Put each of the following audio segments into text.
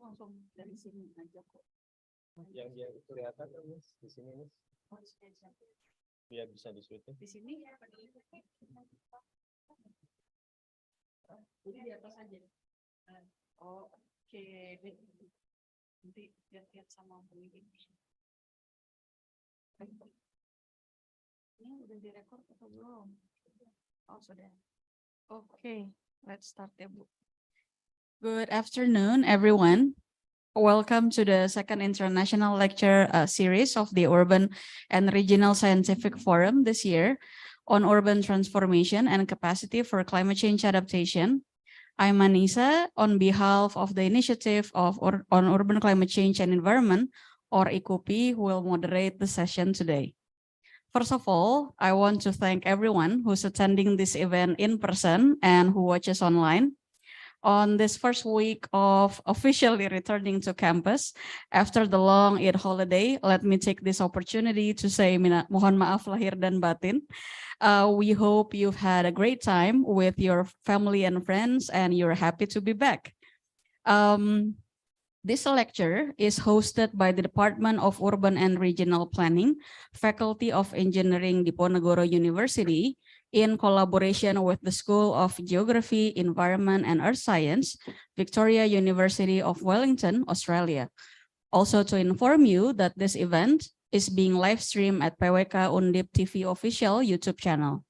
langsung dari sini aja kok. Yang dia kelihatan kan Miss di sini Miss. Oh, Biar bisa disuitin. di sini ya. Jadi di atas aja. Oh, oke. Nanti lihat-lihat sama Bu ini. Ini udah direkord atau belum? Oh, sudah. Okay, let's start ya, Bu. Good afternoon, everyone. Welcome to the second international lecture series of the Urban and Regional Scientific Forum this year on urban transformation and capacity for climate change adaptation. I'm Aniessa on behalf of the Initiative on Urban Climate Change and Environment, or ICUPI, who will moderate the session today. First of all, I want to thank everyone who's attending this event in person and who watches online. On this first week of officially returning to campus after the long Eid holiday, let me take this opportunity to say mohon maaf lahir dan batin. We hope you've had a great time with your family and friends and you're happy to be back. This lecture is hosted by the Department of Urban and Regional Planning, Faculty of Engineering, Diponegoro University, in collaboration with the School of Geography, Environment and Earth Science, Victoria University of Wellington, Australia. Also to inform you that this event is being live streamed at PWK Undip TV official YouTube channel.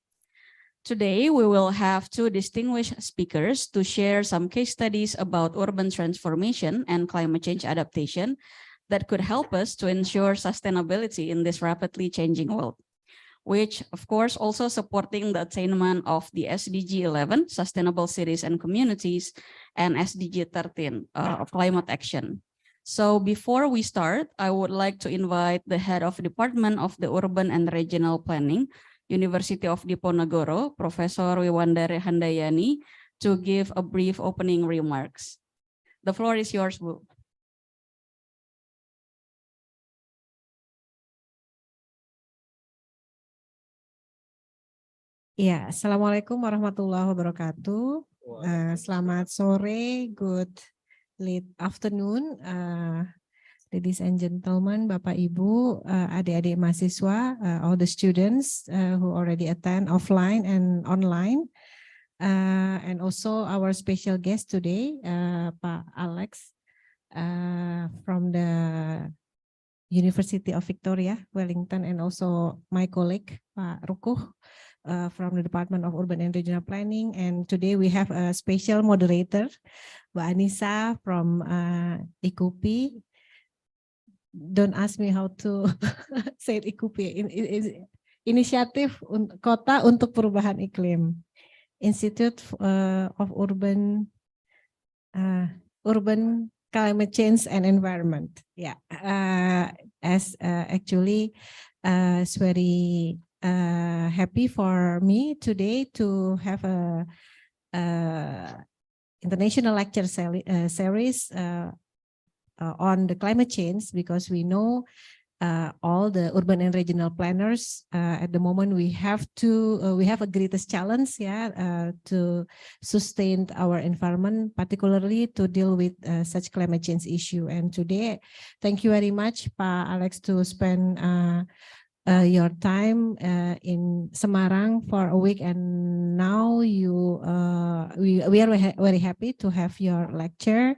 Today, we will have two distinguished speakers to share some case studies about urban transformation and climate change adaptation that could help us to ensure sustainability in this rapidly changing world, which of course also supporting the attainment of the SDG 11, Sustainable Cities and Communities, and SDG 13, of climate action. So before we start, I would like to invite the head of Department of the Urban and Regional Planning, University of Diponegoro, Professor Wiwandari Handayani, to give a brief opening remarks. The floor is yours, Bu. Ya, Assalamualaikum warahmatullahi wabarakatuh. Selamat sore, good late afternoon, ladies and gentlemen, Bapak Ibu, adik-adik mahasiswa, all the students who already attend offline and online, and also our special guest today, Pak Alex, from the University of Victoria, Wellington, and also my colleague, Pak Rukuh, from the Department of Urban and Regional Planning. And today we have a special moderator, Mbak Aniessa from ICUPI. Don't ask me how to say ICUPI. Inisiatif Kota untuk Perubahan Iklim, Institute of Urban Climate Change and Environment. Yeah, actually, it's very happy for me today to have a international lecture series on the climate change, because we know all the urban and regional planners at the moment we have a greatest challenge, to sustain our environment, particularly to deal with such climate change issue. And today, thank you very much, Pa Alex, to spend your time in Semarang for a week, and now we are very happy to have your lecture,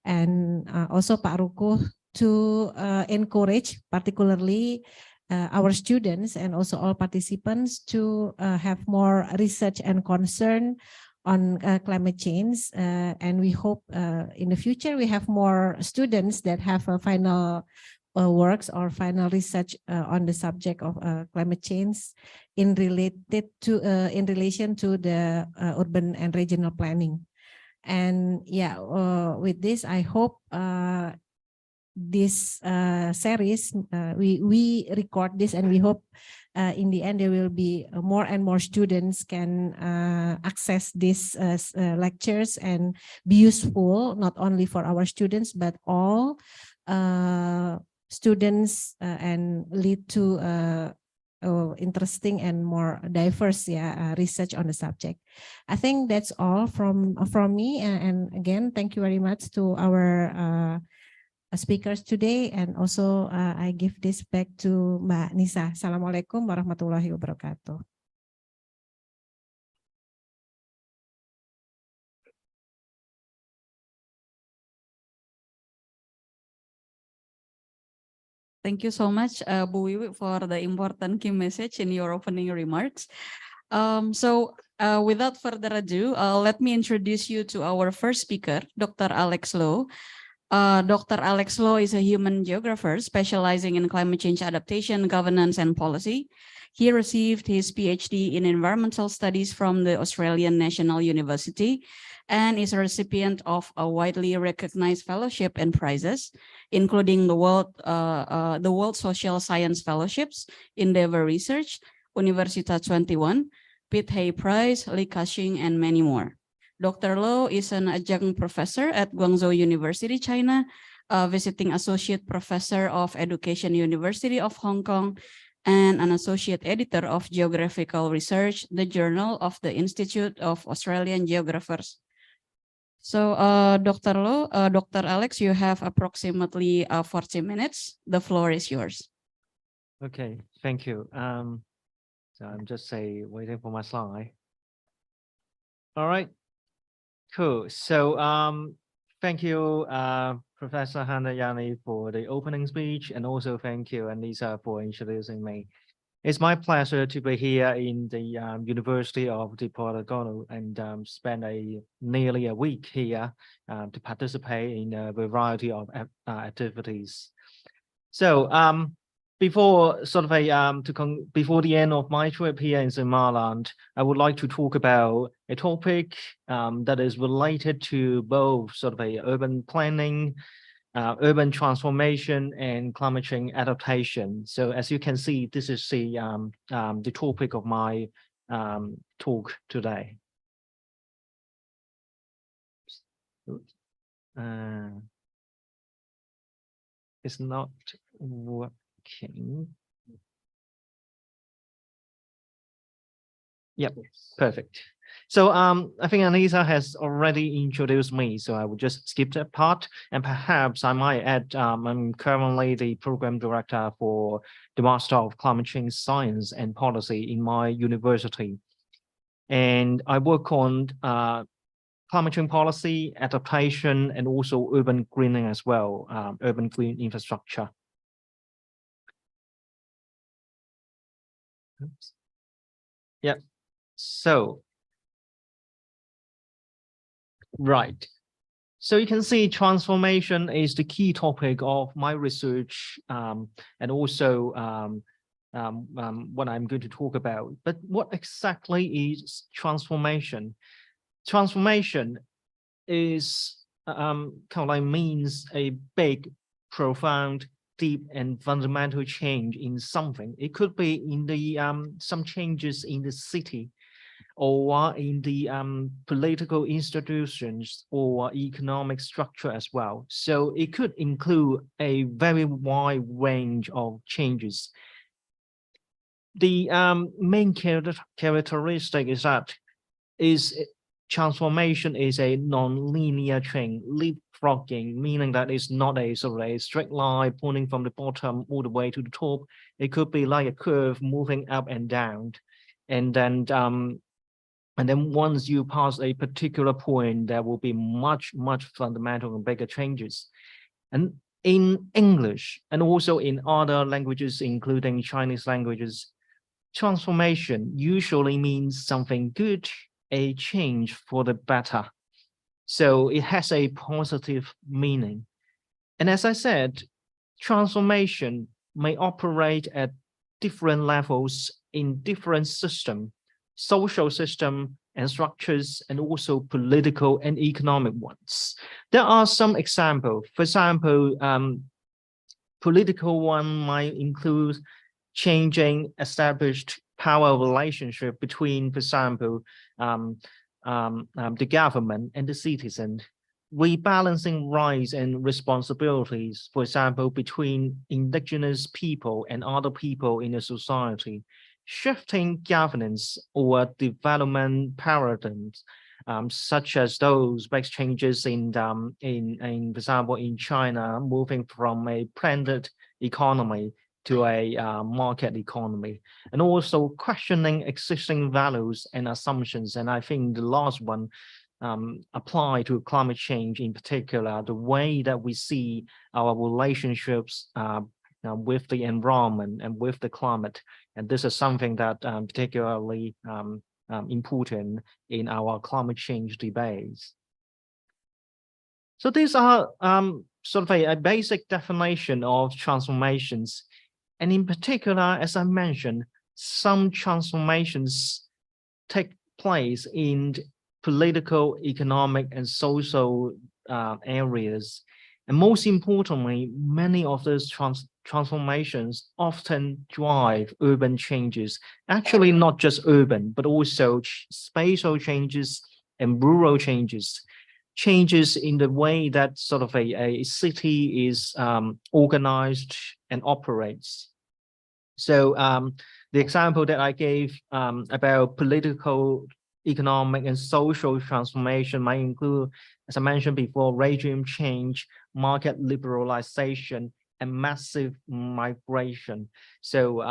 and also Pak Rukuh to encourage particularly our students and also all participants to have more research and concern on climate change, and we hope in the future we have more students that have a final works or final research on the subject of climate change in relation to the urban and regional planning. And yeah, with this, I hope this series, we record this, and we hope in the end there will be more and more students can access these lectures and be useful not only for our students but all students, and lead to interesting and more diverse research on the subject. I think that's all from me. And again, thank you very much to our speakers today. And also I give this back to Mbak Nisa. Assalamualaikum warahmatullahi wabarakatuh. Thank you so much, Bu Wiwi, for the important key message in your opening remarks. Without further ado, let me introduce you to our first speaker, Dr. Alex Low. Dr. Alex Low is a human geographer specializing in climate change adaptation, governance, and policy. He received his PhD in environmental studies from the Australian National University and is a recipient of a widely recognized fellowship and prizes, including the World Social Science Fellowships, Endeavor Research, Universitas 21, Ph.D. Prize, Li Ka-shing, and many more. Dr. Low is an adjunct professor at Guangzhou University, China, visiting associate professor of Education University of Hong Kong, and an associate editor of Geographical Research, the Journal of the Institute of Australian Geographers. So, Dr. Low, Dr. Alex, you have approximately 40 minutes. The floor is yours. Okay, thank you. So I'm just waiting for my slide. All right, cool. So thank you, Professor Handayani, for the opening speech, and also thank you, Aniessa, for introducing me. It's my pleasure to be here in the University of Diponegoro and spend nearly a week here to participate in a variety of activities. So before before the end of my trip here in Somaliland, I would like to talk about a topic that is related to both urban planning, urban transformation, and climate change adaptation. So as you can see, this is the topic of my talk today. It's not working. Yep, perfect. So I think Aniessa has already introduced me, so I will just skip that part. And perhaps I might add, I'm currently the program director for the Master of Climate Change Science and Policy in my university. And I work on climate change policy, adaptation, and also urban greening as well, urban green infrastructure. Oops. Yep. So, right. So you can see transformation is the key topic of my research and also what I'm going to talk about. But what exactly is transformation? Transformation is means a big, profound, deep, and fundamental change in something. It could be in the some changes in the city, or in the political institutions or economic structure as well. So it could include a very wide range of changes. The main characteristic is that transformation is a non-linear chain, leapfrogging, meaning that it's not a straight line pointing from the bottom all the way to the top. It could be like a curve moving up and down. And then once you pass a particular point, there will be much fundamental and bigger changes. And in English and also in other languages, including Chinese languages, transformation usually means something good, a change for the better. So it has a positive meaning. And as I said, transformation may operate at different levels in different systems, social system and structures, and also political and economic ones. There are some examples. For example, political one might include changing established power relationship between, for example, the government and the citizen. rebalancing rights and responsibilities, for example, between indigenous people and other people in a society, shifting governance or development paradigms, such as those big changes in, for example, in China, moving from a planned economy to a market economy, and also questioning existing values and assumptions. And I think the last one apply to climate change in particular, the way that we see our relationships with the environment and with the climate. And this is something that particularly important in our climate change debates. So these are sort of a basic definition of transformations. And in particular, as I mentioned, some transformations take place in political, economic, and social areas. And most importantly, many of those transformations often drive urban changes, actually not just urban, but also spatial changes and rural changes, changes in the way that sort of a city is organized and operates. So the example that I gave about political, economic, and social transformation might include, as I mentioned before, regime change, market liberalization, and massive migration. So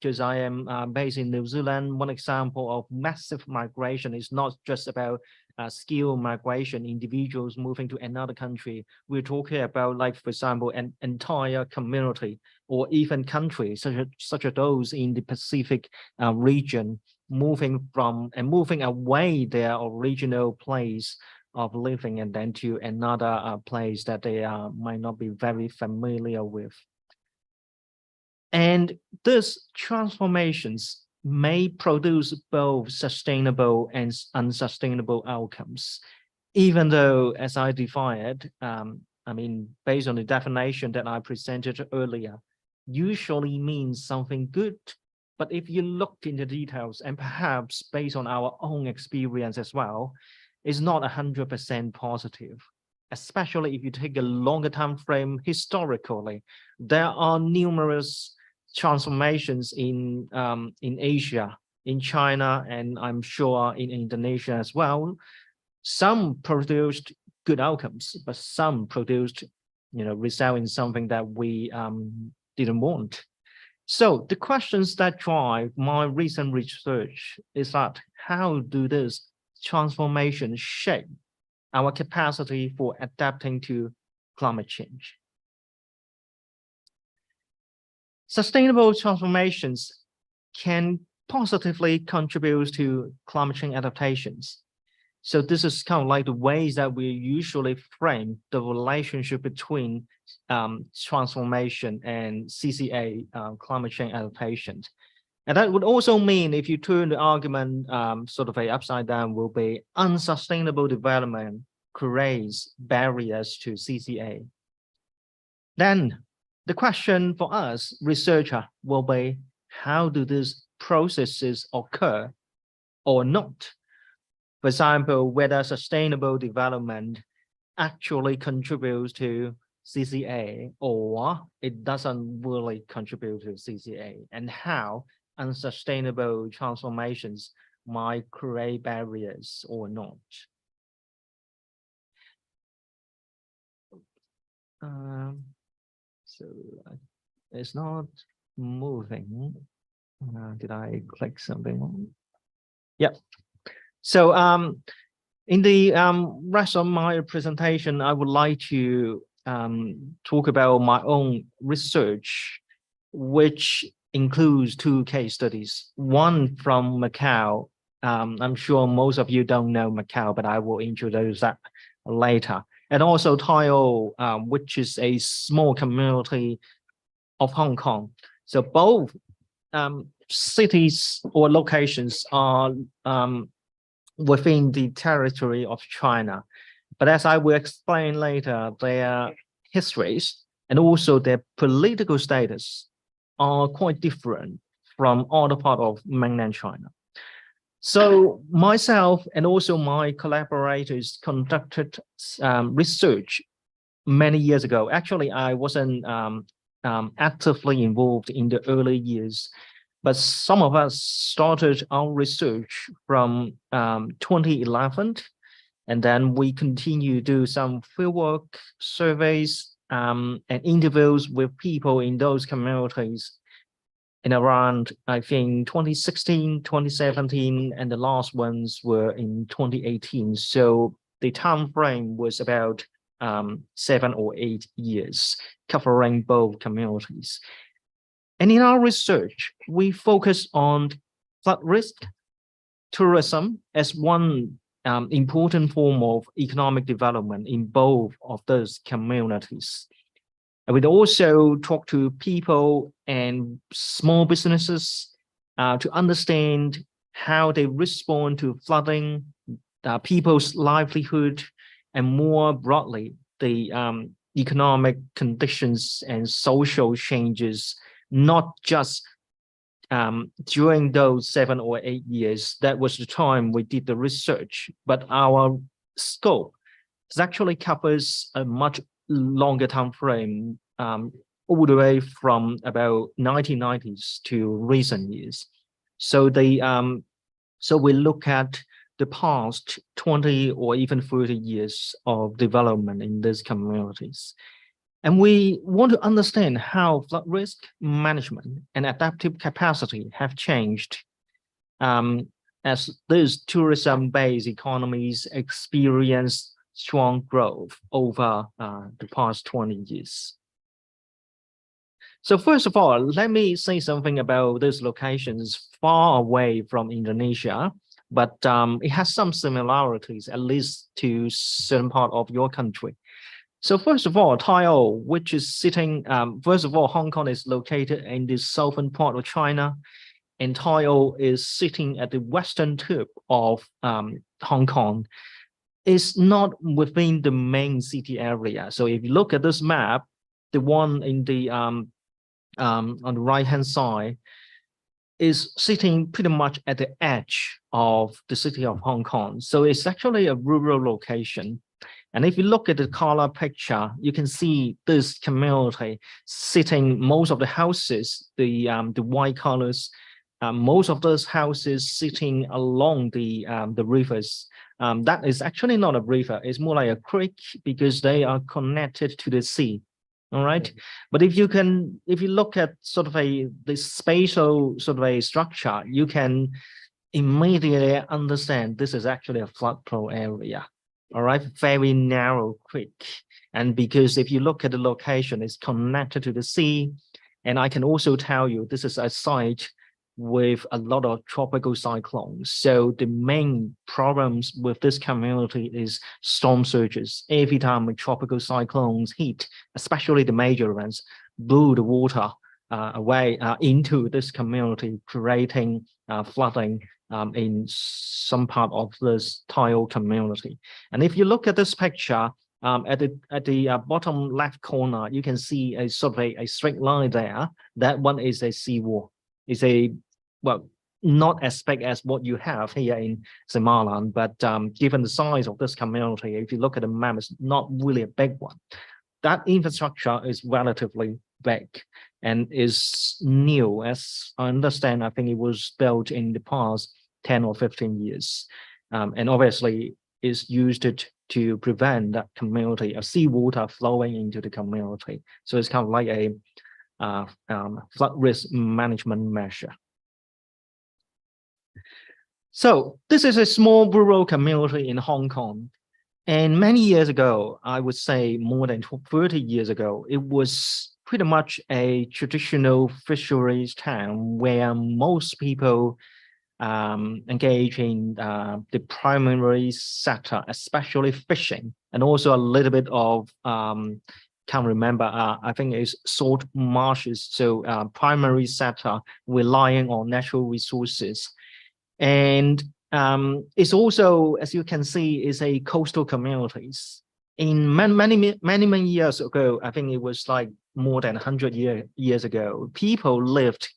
because I am based in New Zealand, one example of massive migration is not just about skill migration, individuals moving to another country. We're talking about, like, for example, an entire community or even countries, such as those in the Pacific region, moving away their original place of living and then to another place that they might not be very familiar with. And these transformations may produce both sustainable and unsustainable outcomes, even though, as I defined, I mean, based on the definition that I presented earlier, usually means something good. But if you look into details, and perhaps based on our own experience as well, it's not 100% positive, especially if you take a longer time frame historically. There are numerous transformations in Asia, in China, and I'm sure in Indonesia as well. Some produced good outcomes, but some produced, result in something that we didn't want. So the questions that drive my recent research is that, how do this transformation shape our capacity for adapting to climate change? Sustainable transformations can positively contribute to climate change adaptations. So this is kind of like the ways that we usually frame the relationship between transformation and CCA, climate change adaptations. And that would also mean, if you turn the argument sort of upside down, will be unsustainable development creates barriers to CCA. Then the question for us researcher will be, how do these processes occur or not? For example, whether sustainable development actually contributes to CCA or it doesn't really contribute to CCA, and how unsustainable transformations might create barriers or not. So it's not moving. Did I click something wrong? Yep. So in the rest of my presentation, I would like to talk about my own research, which includes 2 case studies. One from Macau. I'm sure most of you don't know Macau, but I will introduce that later. And also Taiwan, which is a small community of Hong Kong. So both cities or locations are within the territory of China. But as I will explain later, their histories and also their political status are quite different from other part of mainland China. So myself and also my collaborators conducted research many years ago. Actually, I wasn't actively involved in the early years, but some of us started our research from 2011, and then we continue to do some fieldwork surveys and interviews with people in those communities in around, I think, 2016, 2017, and the last ones were in 2018. So the time frame was about 7 or 8 years, covering both communities. And in our research, we focus on flood risk, tourism as one important form of economic development in both of those communities. And we'd also talk to people and small businesses to understand how they respond to flooding, people's livelihood, and more broadly, the economic conditions and social changes, not just during those 7 or 8 years. That was the time we did the research, but our scope actually covers a much longer time frame, all the way from about 1990s to recent years. So so we look at the past 20 or even 30 years of development in these communities. And we want to understand how flood risk management and adaptive capacity have changed as these tourism-based economies experience strong growth over the past 20 years. So first of all, let me say something about these locations far away from Indonesia, but it has some similarities, at least to certain part of your country. So first of all, Taiyo, which is sitting, first of all, Hong Kong is located in the southern part of China, and Taiyo is sitting at the western tip of Hong Kong. It's not within the main city area. So if you look at this map, the one in the on the right-hand side is sitting pretty much at the edge of the city of Hong Kong. So it's actually a rural location. And if you look at the color picture, you can see this community sitting, most of the houses, the white colors, most of those houses sitting along the rivers. That is actually not a river, it's more like a creek because they are connected to the sea. All right. But if you look at sort of the spatial sort of a structure, you can immediately understand this is actually a floodplain area. All right, very narrow creek. And because if you look at the location, it's connected to the sea. And I can also tell you, this is a site with a lot of tropical cyclones. So the main problems with this community is storm surges. Every time tropical cyclones hit, especially the major ones, blew the water away into this community, creating flooding in some part of this Taiyo community. And if you look at this picture, at the bottom left corner, you can see a sort of a straight line there. That one is a seawall. It's well, not as big as what you have here in Semarang, but given the size of this community, if you look at the map, it's not really a big one. That infrastructure is relatively big and is new. As I understand, I think it was built in the past 10 or 15 years. And obviously is used to prevent that community of seawater flowing into the community. So it's kind of like a flood risk management measure. So this is a small rural community in Hong Kong. And many years ago, I would say more than 30 years ago, it was pretty much a traditional fisheries town where most people engage in the primary sector, especially fishing, and also a little bit of, can't remember, I think it's salt marshes. So primary sector relying on natural resources. And it's also, as you can see, is a coastal communities. In many years ago, I think it was like more than 100 years ago, people lived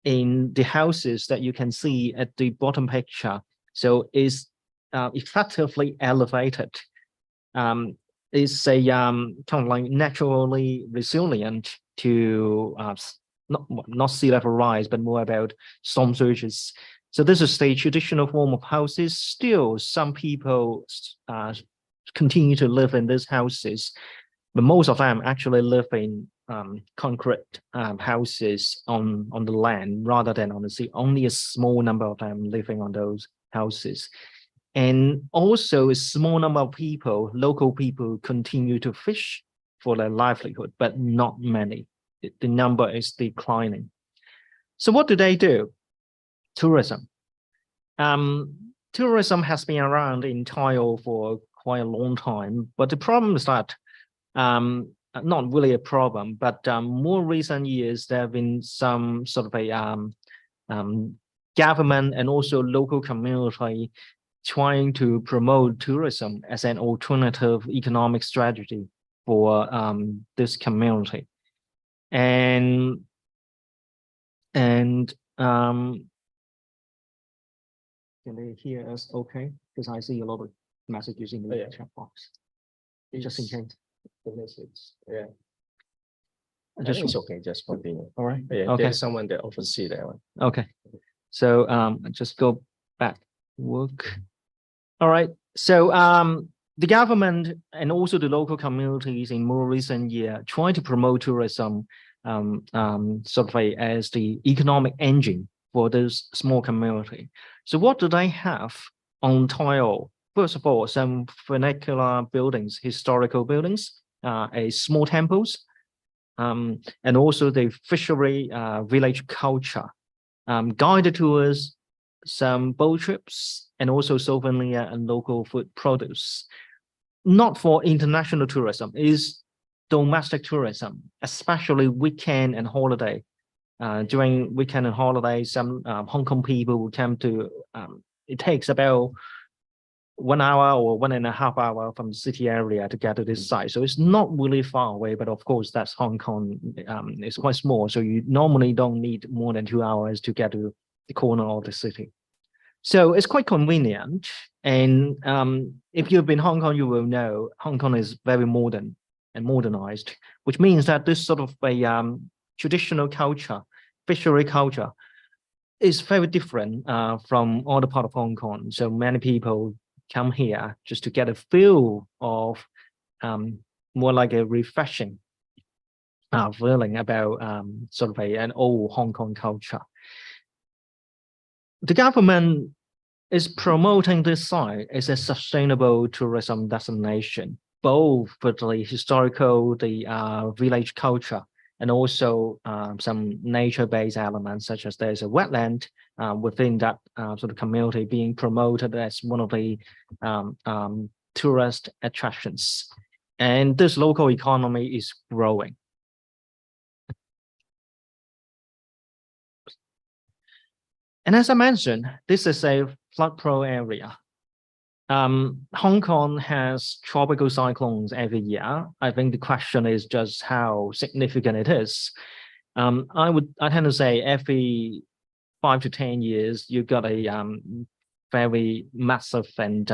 in the houses that you can see at the bottom picture. So is effectively elevated. Is a kind of like naturally resilient to not sea level rise, but more about storm surges. So this is the traditional form of houses. Still, some people continue to live in these houses, but most of them actually live in concrete houses on the land rather than on the sea. Only a small number of them living on those houses. And also a small number of people, local people, continue to fish for their livelihood, but not many. The number is declining. So what do they do? Tourism. Tourism has been around in Thailand for quite a long time, but the problem is that not really a problem, but more recent years there have been some sort of a government and also local community trying to promote tourism as an alternative economic strategy for this community. And can they hear us okay? Because I see a lot of messages in the chat box. Just in case. The message, yeah. I Just think it's okay, just continue. all right. Yeah, Okay. there's someone that often see that one. Okay. So just go back. Work. All right. So the government and also the local communities in more recent year try to promote tourism sort of as the economic engine for this small community. So what do they have on Thailand? First of all, some vernacular buildings, historical buildings, a small temples, and also the fishery village culture, guided tours, some boat trips, and also souvenir and local food produce. Not for international tourism, is domestic tourism, especially weekend and holiday. During weekend and holiday, some Hong Kong people will come to, it takes about 1 hour or 1.5 hours from the city area to get to this site. So it's not really far away, but of course that's Hong Kong. It's quite small. So you normally don't need more than 2 hours to get to the corner of the city. So it's quite convenient. And if you've been Hong Kong, you will know Hong Kong is very modern and modernized, which means that this sort of a traditional culture, fishery culture, is very different from other part of Hong Kong. So many people come here just to get a feel of more like a refreshing feeling about sort of an old Hong Kong culture. The government is promoting this site as a sustainable tourism destination, both for the historical, the village culture, and also some nature-based elements, such as there's a wetland within that sort of community being promoted as one of the tourist attractions. And this local economy is growing. And as I mentioned, this is a flood-prone area. Hong Kong has tropical cyclones every year. I think the question is just how significant it is. I tend to say every 5 to 10 years, you got a very massive and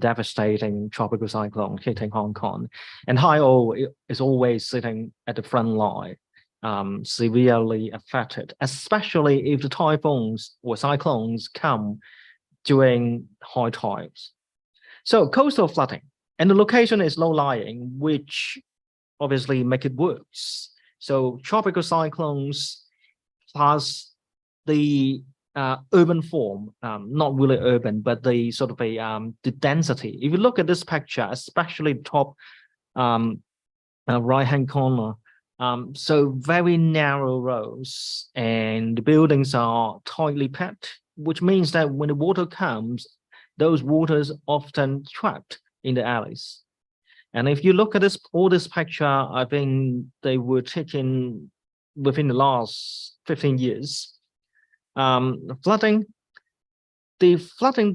devastating tropical cyclone hitting Hong Kong. And Haiou is always sitting at the front line, severely affected, especially if the typhoons or cyclones come during high tides. So coastal flooding, and the location is low-lying, which obviously make it worse. So tropical cyclones plus the urban form, not really urban, but the sort of the density. If you look at this picture, especially the top right-hand corner, so very narrow roads, and the buildings are tightly packed, which means that when the water comes, those waters often trapped in the alleys. And if you look at all this picture, I think they were taken within the last 15 years. The flooding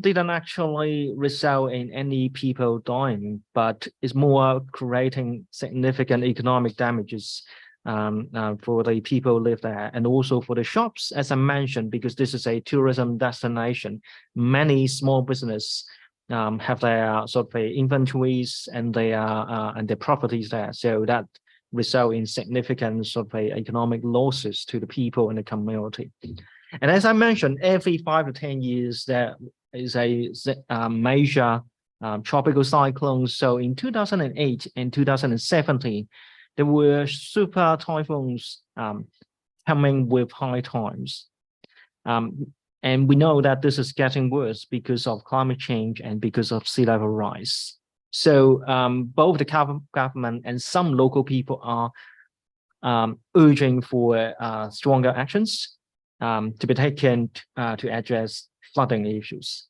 didn't actually result in any people dying, but it's more creating significant economic damages for the people who live there, and also for the shops, as I mentioned, because this is a tourism destination. Many small business have their sort of inventories and their properties there, so that result in significant sort of economic losses to the people in the community. And as I mentioned, every 5 to 10 years there is a major tropical cyclones. So in 2008 and 2017, there were super typhoons coming with high times. And we know that this is getting worse because of climate change and because of sea level rise. So both the government and some local people are urging for stronger actions to be taken to address flooding issues.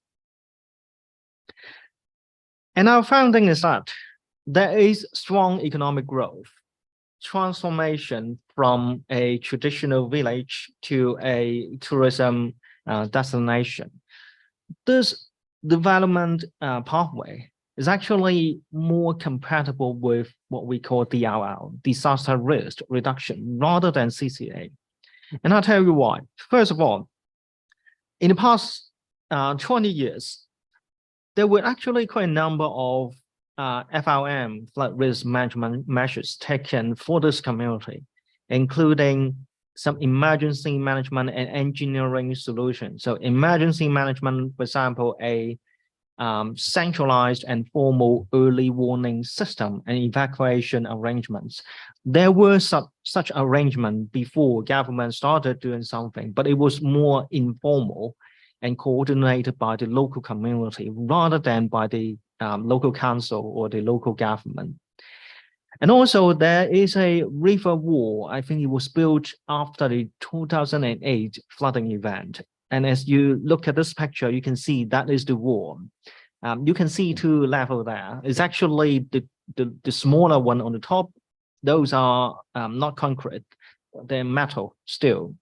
And our finding is that there is strong economic growth, transformation from a traditional village to a tourism destination. This development pathway is actually more compatible with what we call DRR, disaster risk reduction, rather than CCA. And I'll tell you why. First of all, in the past 20 years, there were actually quite a number of FRM, flood risk management measures taken for this community, including some emergency management and engineering solutions. So emergency management, for example, a centralized and formal early warning system and evacuation arrangements. There were such arrangement before government started doing something, but it was more informal and coordinated by the local community rather than by the local council or the local government. And also there is a river wall. I think it was built after the 2008 flooding event. And as you look at this picture, you can see that is the wall. You can see two levels there. It's actually the smaller one on the top. Those are not concrete, they're metal still.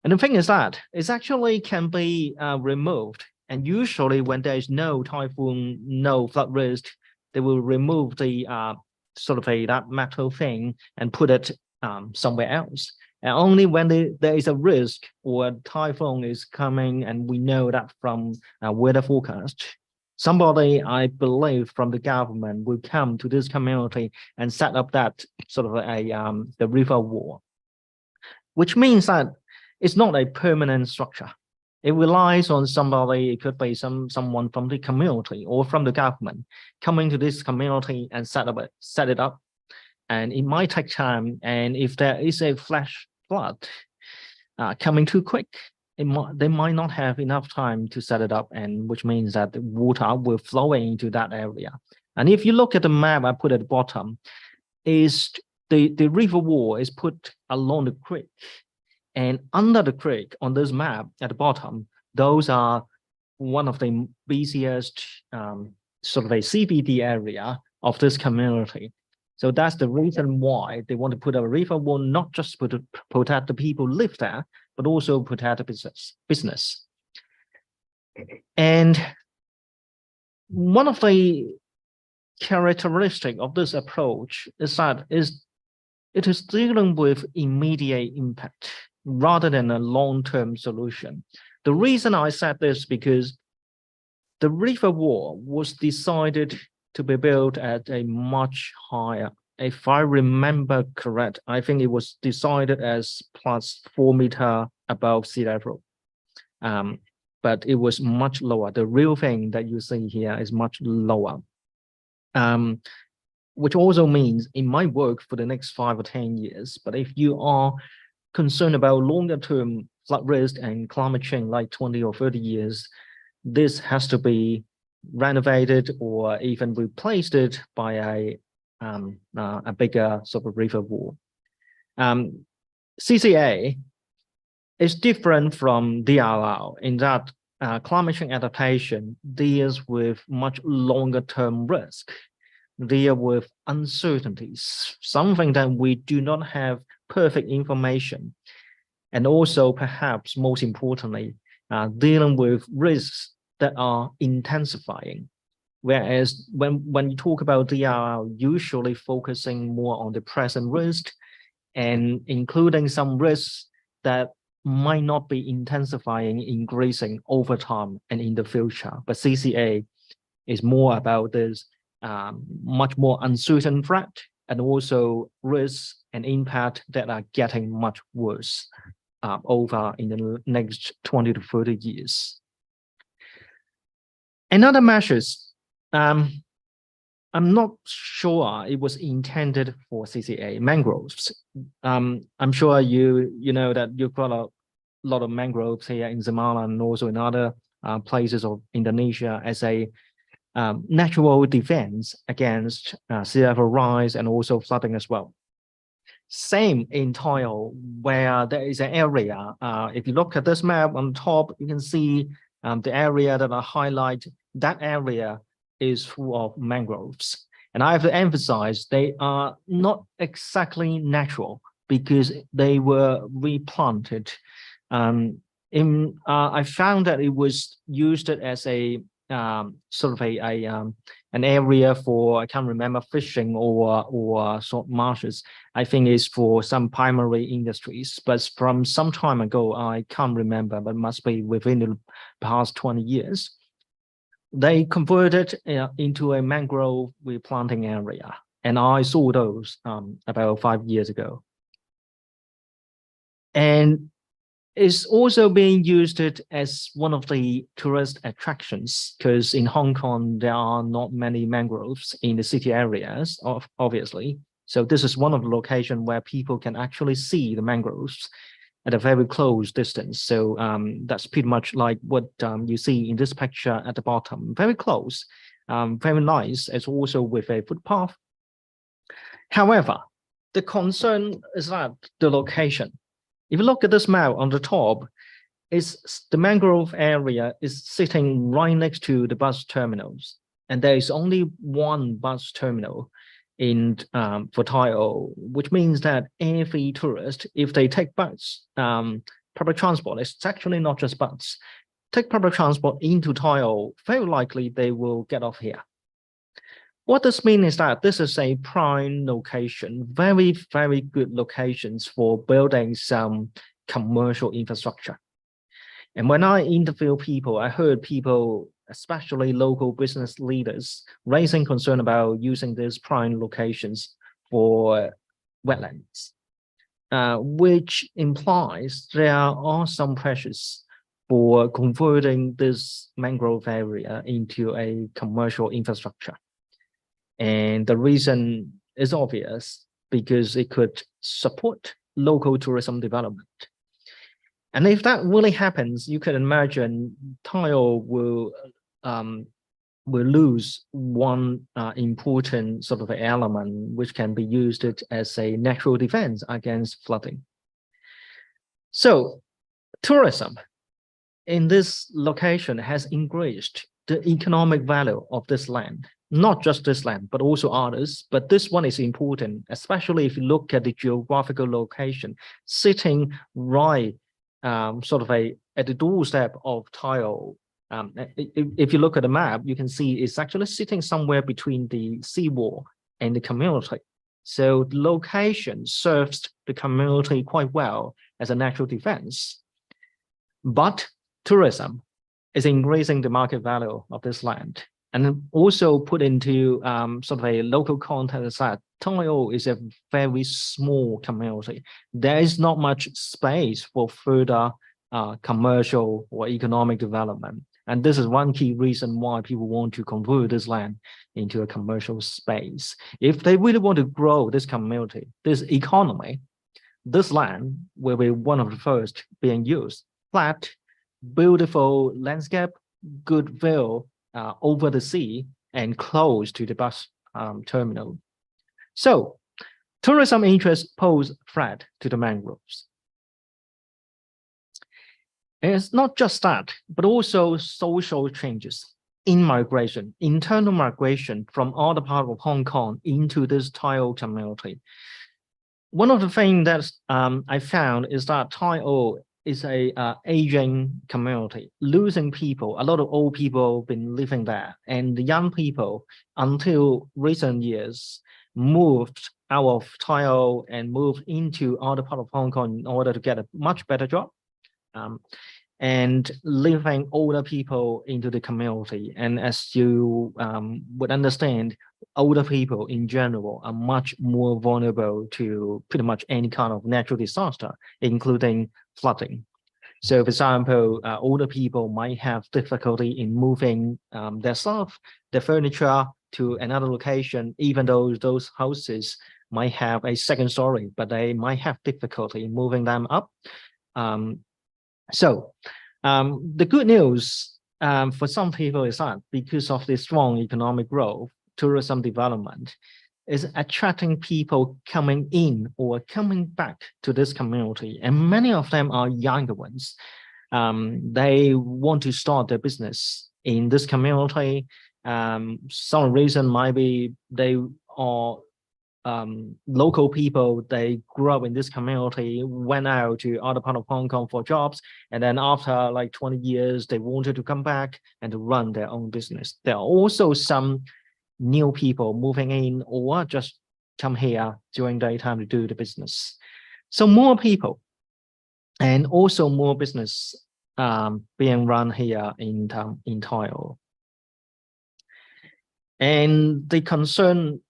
And the thing is that it actually can be removed. And usually when there is no typhoon, no flood risk, they will remove the sort of that metal thing and put it somewhere else. And only when there is a risk or a typhoon is coming, and we know that from weather forecast, somebody, I believe, from the government will come to this community and set up that sort of the river wall, which means that it's not a permanent structure. It relies on somebody. It could be someone from the community or from the government coming to this community and set it up. And it might take time. And if there is a flash flood coming too quick, they might not have enough time to set it up, and which means that the water will flow into that area. And if you look at the map I put at the bottom, is the river wall is put along the creek. And under the creek on this map at the bottom, those are one of the busiest sort of a CBD area of this community. So that's the reason why they want to put a river wall, not just to protect the people who live there, but also protect the business. And one of the characteristics of this approach is that it is dealing with immediate impact rather than a long-term solution. The reason I said this because the river wall was decided to be built at a much higher, if I remember correct, I think it was decided as plus 4 meters above sea level. But it was much lower. The real thing that you see here is much lower. Which also means it might work for the next 5 or 10 years. But if you are concerned about longer term flood risk and climate change, like 20 or 30 years, this has to be renovated or even replaced it by a bigger sort of river wall. CCA is different from DRR in that climate change adaptation deals with much longer term risk, deal with uncertainties, something that we do not have perfect information, and also perhaps most importantly, dealing with risks that are intensifying. Whereas when you talk about DRR, usually focusing more on the present risk and including some risks that might not be intensifying, increasing over time and in the future. But CCA is more about this much more uncertain threat and also risks and impact that are getting much worse over in the next 20 to 30 years. Another measures, I'm not sure it was intended for CCA, mangroves. I'm sure you know that you've got a lot of mangroves here in Zamala and also in other places of Indonesia as a natural defense against sea level rise and also flooding as well. Same in Toyo, where there is an area. If you look at this map on top, you can see the area that I highlight. That area is full of mangroves. And I have to emphasize they are not exactly natural because they were replanted. I found that it was used as a sort of an area for, I can't remember, fishing or salt marshes. I think it's for some primary industries, but from some time ago, I can't remember, but must be within the past 20 years. They converted into a mangrove replanting area. And I saw those about 5 years ago. And it's also being used as one of the tourist attractions because in Hong Kong, there are not many mangroves in the city areas, obviously. So this is one of the locations where people can actually see the mangroves at a very close distance. So that's pretty much like what you see in this picture at the bottom, very close, very nice. It's also with a footpath. However, the concern is that the location. If you look at this map on the top, the mangrove area is sitting right next to the bus terminals. And there is only one bus terminal for Toyo, which means that every tourist, if they take bus, public transport, it's actually not just bus, take public transport into Toyo, very likely they will get off here. What this means is that this is a prime location, very, very good locations for building some commercial infrastructure. And when I interview people, I heard people, especially local business leaders, raising concern about using these prime locations for wetlands, which implies there are some pressures for converting this mangrove area into a commercial infrastructure. And the reason is obvious because it could support local tourism development. And if that really happens, you can imagine Toyo will lose one important sort of element which can be used as a natural defense against flooding. So tourism in this location has increased the economic value of this land. Not just this land, but also others. But this one is important, especially if you look at the geographical location, sitting right sort of at the doorstep of Toyo. If you look at the map, you can see it's actually sitting somewhere between the seawall and the community. So the location serves the community quite well as a natural defense. But tourism is increasing the market value of this land. And also put into sort of a local context that Toyo is a very small community. There is not much space for further commercial or economic development. And this is one key reason why people want to convert this land into a commercial space. If they really want to grow this community, this economy, this land will be one of the first being used. Flat, beautiful landscape, good view, over the sea and close to the bus terminal. So tourism interests pose threat to the mangroves. And it's not just that, but also social changes in migration, internal migration from other parts of Hong Kong into this Toyo community. One of the things that I found is that Toyo is a aging community, losing people. A lot of old people have been living there, and the young people, until recent years, moved out of Taiwan and moved into other part of Hong Kong in order to get a much better job. And leaving older people into the community. And as you would understand, older people in general are much more vulnerable to pretty much any kind of natural disaster, including flooding. So, for example, older people might have difficulty in moving their stuff, their furniture to another location, even though those houses might have a second story, but they might have difficulty in moving them up. So the good news for some people is that because of the strong economic growth, tourism development is attracting people coming in or coming back to this community. And many of them are younger ones. They want to start their business in this community. Some reason might be they are local people, they grew up in this community, went out to other part of Hong Kong for jobs, and then after like 20 years, they wanted to come back and to run their own business. There are also some new people moving in or just come here during daytime to do the business. So more people and also more business being run here in Taiwan. And the concern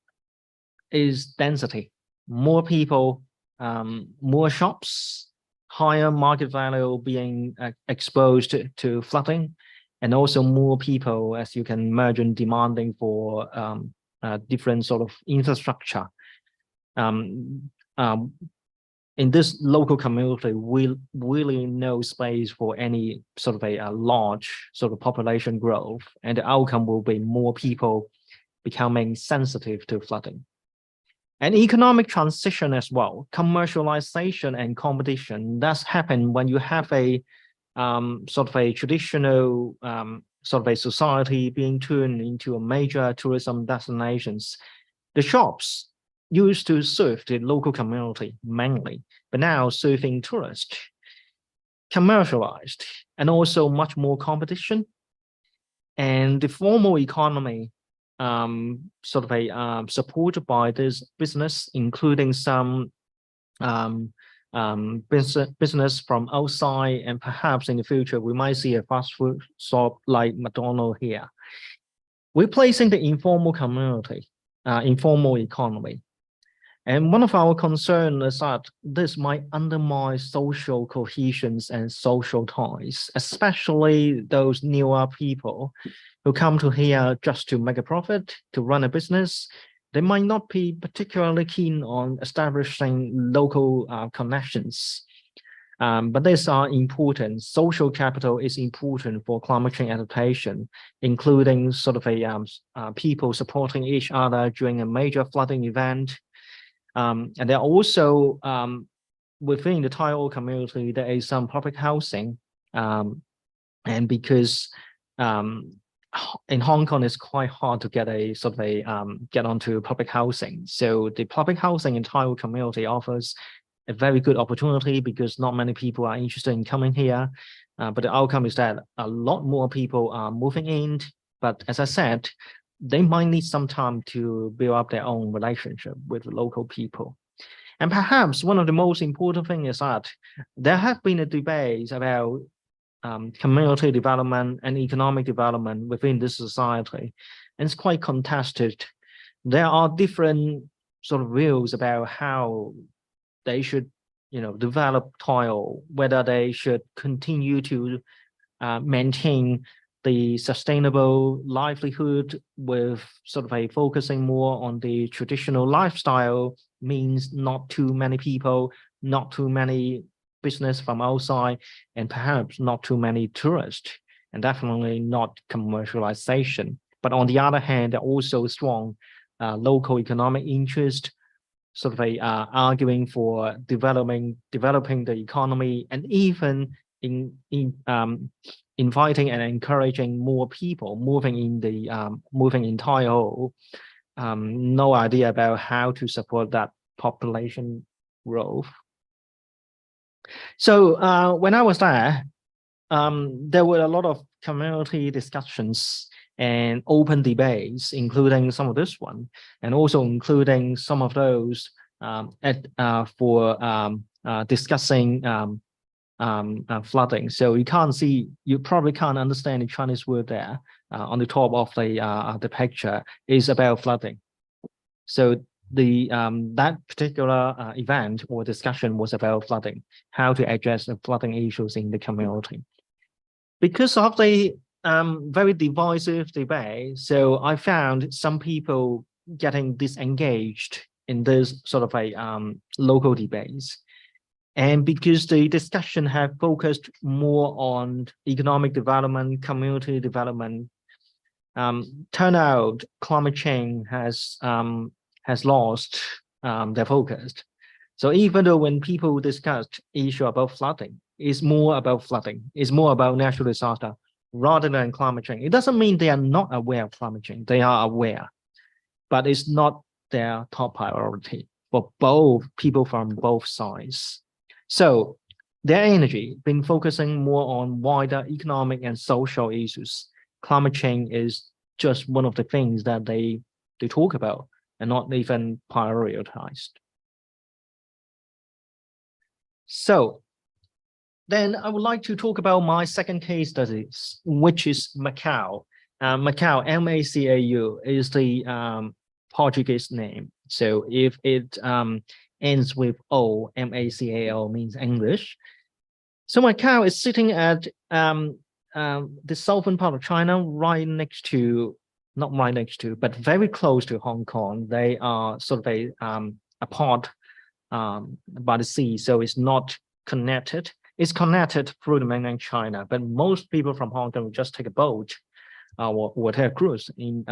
is density. More people, more shops, higher market value being exposed to flooding, and also more people, as you can imagine, demanding for different sort of infrastructure. In this local community, we really no space for any sort of a large sort of population growth, and the outcome will be more people becoming sensitive to flooding. And economic transition as well, commercialization and competition. That's happened when you have a sort of a traditional sort of a society being turned into a major tourism destinations. The shops used to serve the local community mainly, but now serving tourists, commercialized, and also much more competition. And the formal economy sort of a supported by this business, including some business from outside, and perhaps in the future we might see a fast food shop like McDonald's here. We're placing the informal community, informal economy. And one of our concerns is that this might undermine social cohesions and social ties, especially those newer people who come to here just to make a profit, to run a business. They might not be particularly keen on establishing local connections. But these are important. Social capital is important for climate change adaptation, including sort of a people supporting each other during a major flooding event. And there are also within the Taiwan community, there is some public housing. And because in Hong Kong, it's quite hard to get a sort of a get onto public housing. So the public housing in Taiwan community offers a very good opportunity because not many people are interested in coming here. But the outcome is that a lot more people are moving in. But as I said, they might need some time to build up their own relationship with local people. And perhaps one of the most important things is that there have been a debate about community development and economic development within this society, and it's quite contested. There are different sort of views about how they should, develop Taiwan, whether they should continue to maintain the sustainable livelihood with sort of a focusing more on the traditional lifestyle, means not too many people, not too many business from outside, and perhaps not too many tourists, and definitely not commercialization. But on the other hand, there are also strong local economic interest, sort of arguing for developing the economy, and even inviting and encouraging more people moving in Taiwan. No idea about how to support that population growth. So when I was there were a lot of community discussions, and open debates, including some of this one, and also including some of those discussing flooding. So you probably can't understand the Chinese word there. On the top of the picture is about flooding. So that particular event or discussion was about flooding, how to address the flooding issues in the community. Because of the very divisive debate, so I found some people getting disengaged in this sort of local debates. And because the discussion have focused more on economic development, community development, turn out climate change has lost their focus. So even though when people discussed issue about flooding, it's more about flooding, it's more about natural disaster rather than climate change. It doesn't mean they are not aware of climate change. They are aware, but it's not their top priority for both people from both sides. So their energy been focusing more on wider economic and social issues. Climate change is just one of the things that they talk about and not even prioritized. So then I would like to talk about my second case study, which is Macau. Macau, M-A-C-A-U, is the Portuguese name. So if it ends with O, M-A-C-A-O means English. So Macau is sitting at the southern part of China, right next to, not right next to, but very close to Hong Kong. They are sort of apart by the sea, so it's not connected. It's connected through the mainland China, but most people from Hong Kong will just take a boat or take a cruise in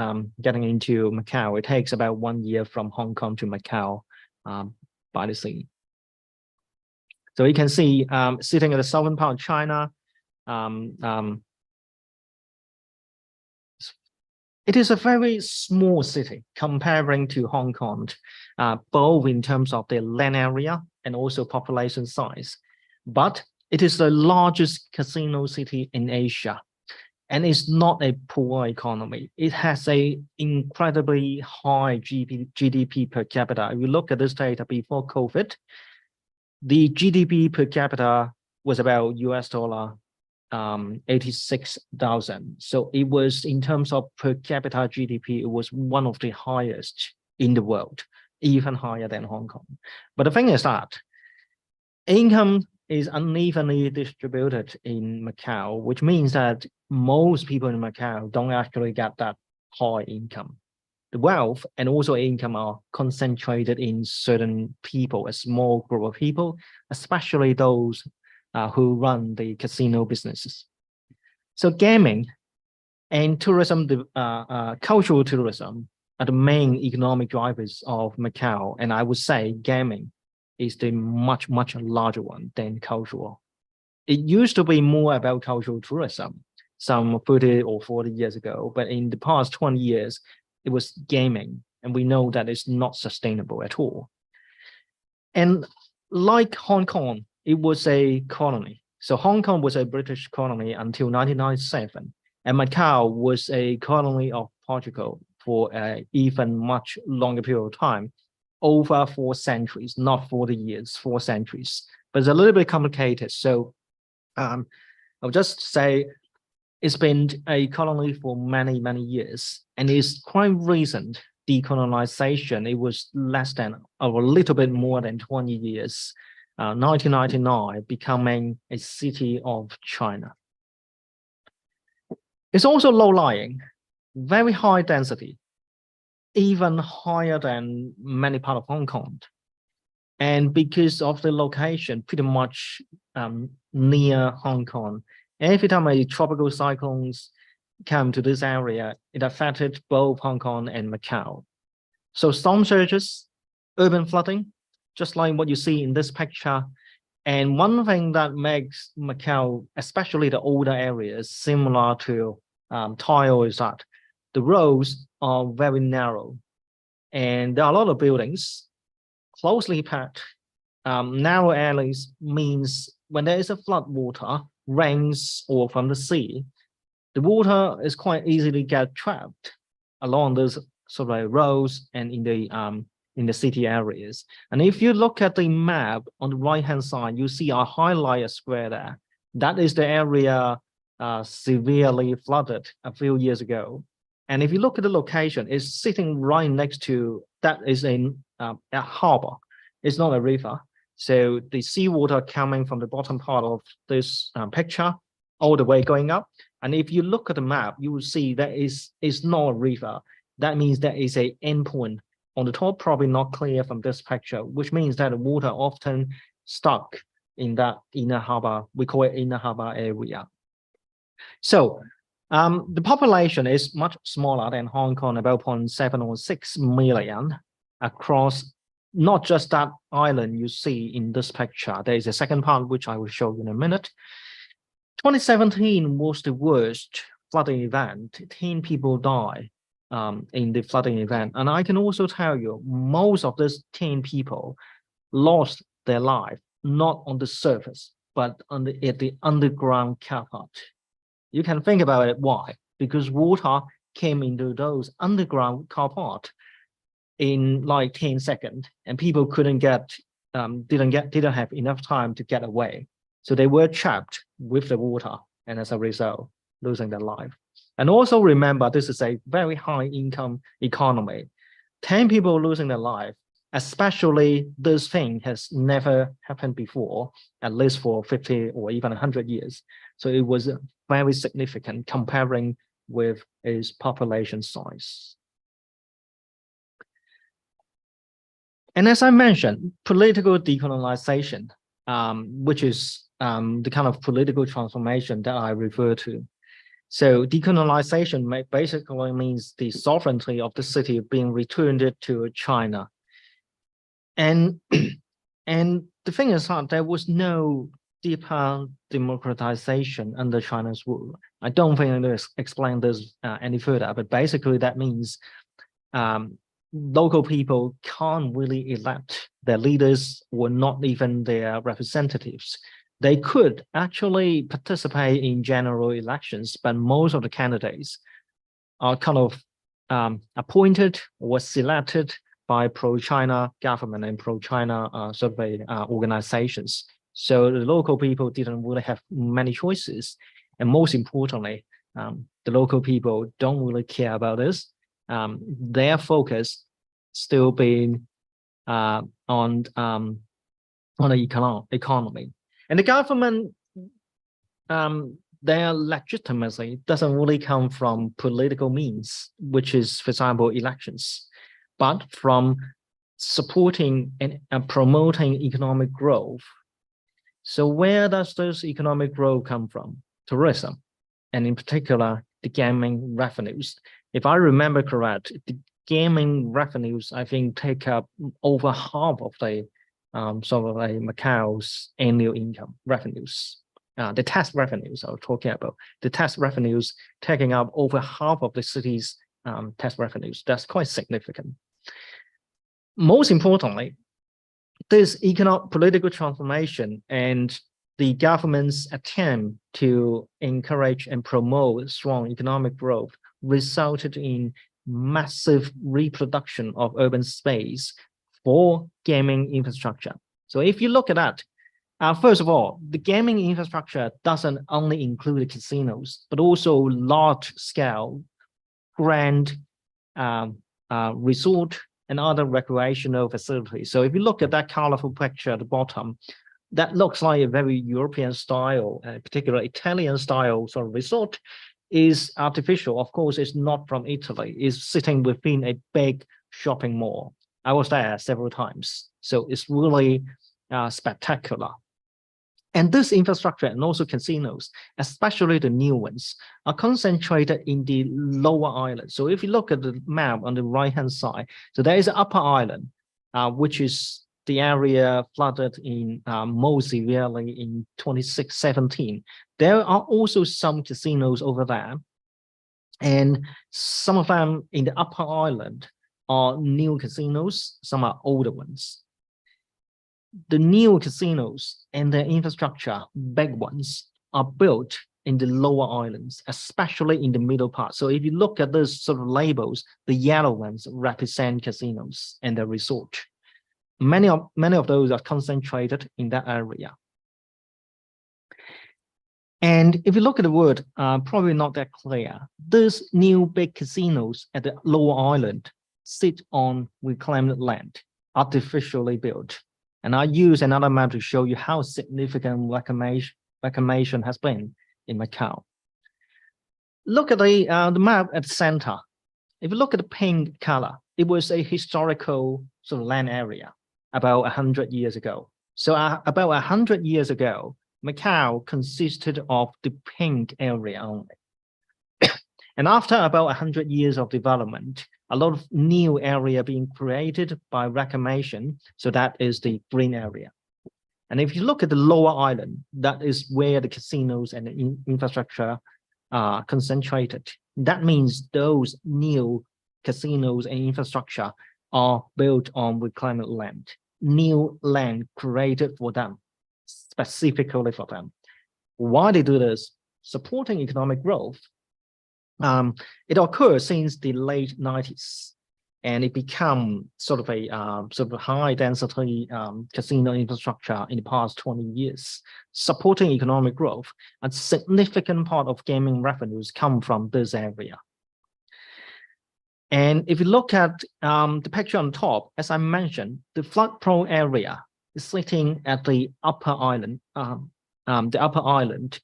getting into Macau. It takes about 1 year from Hong Kong to Macau by the sea. So you can see sitting at the southern part of China, it is a very small city comparing to Hong Kong, both in terms of the land area and also population size. But it is the largest casino city in Asia, and it's not a poor economy. It has a incredibly high GDP per capita. If you look at this data before COVID, the GDP per capita was about US dollar 86,000. So it was, in terms of per capita GDP, it was one of the highest in the world, even higher than Hong Kong. But the thing is that income is unevenly distributed in Macau, which means that most people in Macau don't actually get that high income. The wealth and also income are concentrated in certain people, a small group of people, especially those who run the casino businesses. So gaming and tourism, cultural tourism, are the main economic drivers of Macau. And I would say gaming is the much larger one than cultural. It used to be more about cultural tourism some 30 or 40 years ago, but in the past 20 years, it was gaming, and we know that it's not sustainable at all. And like Hong Kong, it was a colony. So Hong Kong was a British colony until 1997, and Macau was a colony of Portugal for an even much longer period of time, over 4 centuries, not 40 years, 4 centuries. But it's a little bit complicated. So I'll just say it's been a colony for many years, and it's quite recent decolonization. It was less than, or a little bit more than 20 years, 1999, becoming a city of China. It's also low-lying, very high density, even higher than many parts of Hong Kong. And because of the location, pretty much near Hong Kong, every time a tropical cyclones come to this area, it affected both Hong Kong and Macau. So storm surges, urban flooding, just like what you see in this picture. And one thing that makes Macau, especially the older areas, similar to Thailand, is that the roads are very narrow. And there are a lot of buildings closely packed. Narrow alleys means when there is a flood water, rains or from the sea, the water is quite easily get trapped along those sort of like roads and in the city areas. And if you look at the map on the right-hand side, you see a highlighted square there. That is the area severely flooded a few years ago. And if you look at the location, it's sitting right next to, that is a harbor. It's not a river. So the seawater coming from the bottom part of this picture all the way going up. And if you look at the map, you will see that it's not a river. That means there is a endpoint on the top, probably not clear from this picture, which means that the water often stuck in that inner harbor. We call it inner harbor area. So the population is much smaller than Hong Kong, about 0.7 or 6 million across not just that island you see in this picture. There is a second part, which I will show you in a minute. 2017 was the worst flooding event. 10 people died in the flooding event. And I can also tell you, most of these 10 people lost their life, not on the surface, but at the underground car part. You can think about it, why? Because water came into those underground car part in like 10 seconds, and people couldn't get, didn't have enough time to get away. So they were trapped with the water, and as a result, losing their life. And also remember, this is a very high income economy. 10 people losing their life, especially this thing has never happened before, at least for 50 or even 100 years. So it was very significant comparing with its population size. And as I mentioned, political decolonization, which is the kind of political transformation that I refer to. So decolonization basically means the sovereignty of the city being returned to China. And the thing is that there was no deeper democratization under China's rule. I don't think I'm going to explain this any further, but basically that means local people can't really elect their leaders or not even their representatives. They could actually participate in general elections, but most of the candidates are kind of appointed or selected by pro-China government and pro-China survey organizations. So the local people didn't really have many choices. And most importantly, the local people don't really care about this. Their focus still being on the economy. And the government, their legitimacy doesn't really come from political means, which is, for example, elections, but from supporting and promoting economic growth. So where does this economic growth come from? Tourism, and in particular, the gaming revenues. If I remember correct, the gaming revenues, I think, take up over half of the sort of like Macau's annual income revenues. The tax revenues I was talking about, the tax revenues taking up over half of the city's tax revenues. That's quite significant. Most importantly, this economic political transformation and the government's attempt to encourage and promote strong economic growth resulted in massive reproduction of urban space for gaming infrastructure. So if you look at that, first of all, the gaming infrastructure doesn't only include the casinos, but also large-scale grand resort and other recreational facilities. So if you look at that colorful picture at the bottom, that looks like a very European style, particularly Italian style sort of resort, is artificial. Of course, it's not from Italy. It's sitting within a big shopping mall. I was there several times. So it's really spectacular. And this infrastructure and also casinos, especially the new ones, are concentrated in the lower island. So if you look at the map on the right-hand side, so there is an upper island, which is the area flooded in most severely in 2017. There are also some casinos over there, and some of them in the upper island are new casinos, some are older ones. The new casinos and their infrastructure, big ones, are built in the lower islands, especially in the middle part. So if you look at those sort of labels, the yellow ones represent casinos and the resort. Many of those are concentrated in that area. And if you look at the word, probably not that clear. Those new big casinos at the lower island sit on reclaimed land, artificially built. And I use another map to show you how significant reclamation has been in Macau. Look at the map at the center. If you look at the pink color, it was a historical sort of land area about 100 years ago. So about 100 years ago, Macau consisted of the pink area only. And after about 100 years of development, a lot of new area being created by reclamation. So that is the green area. And if you look at the lower island, that is where the casinos and the infrastructure are concentrated. That means those new casinos and infrastructure are built on reclaimed land, new land created for them, specifically for them. Why they do this? Supporting economic growth. It occurred since the late 90s, and it became sort of a high density casino infrastructure in the past 20 years, supporting economic growth. A significant part of gaming revenues come from this area. And if you look at the picture on top, as I mentioned, the flood-prone area is sitting at the upper island,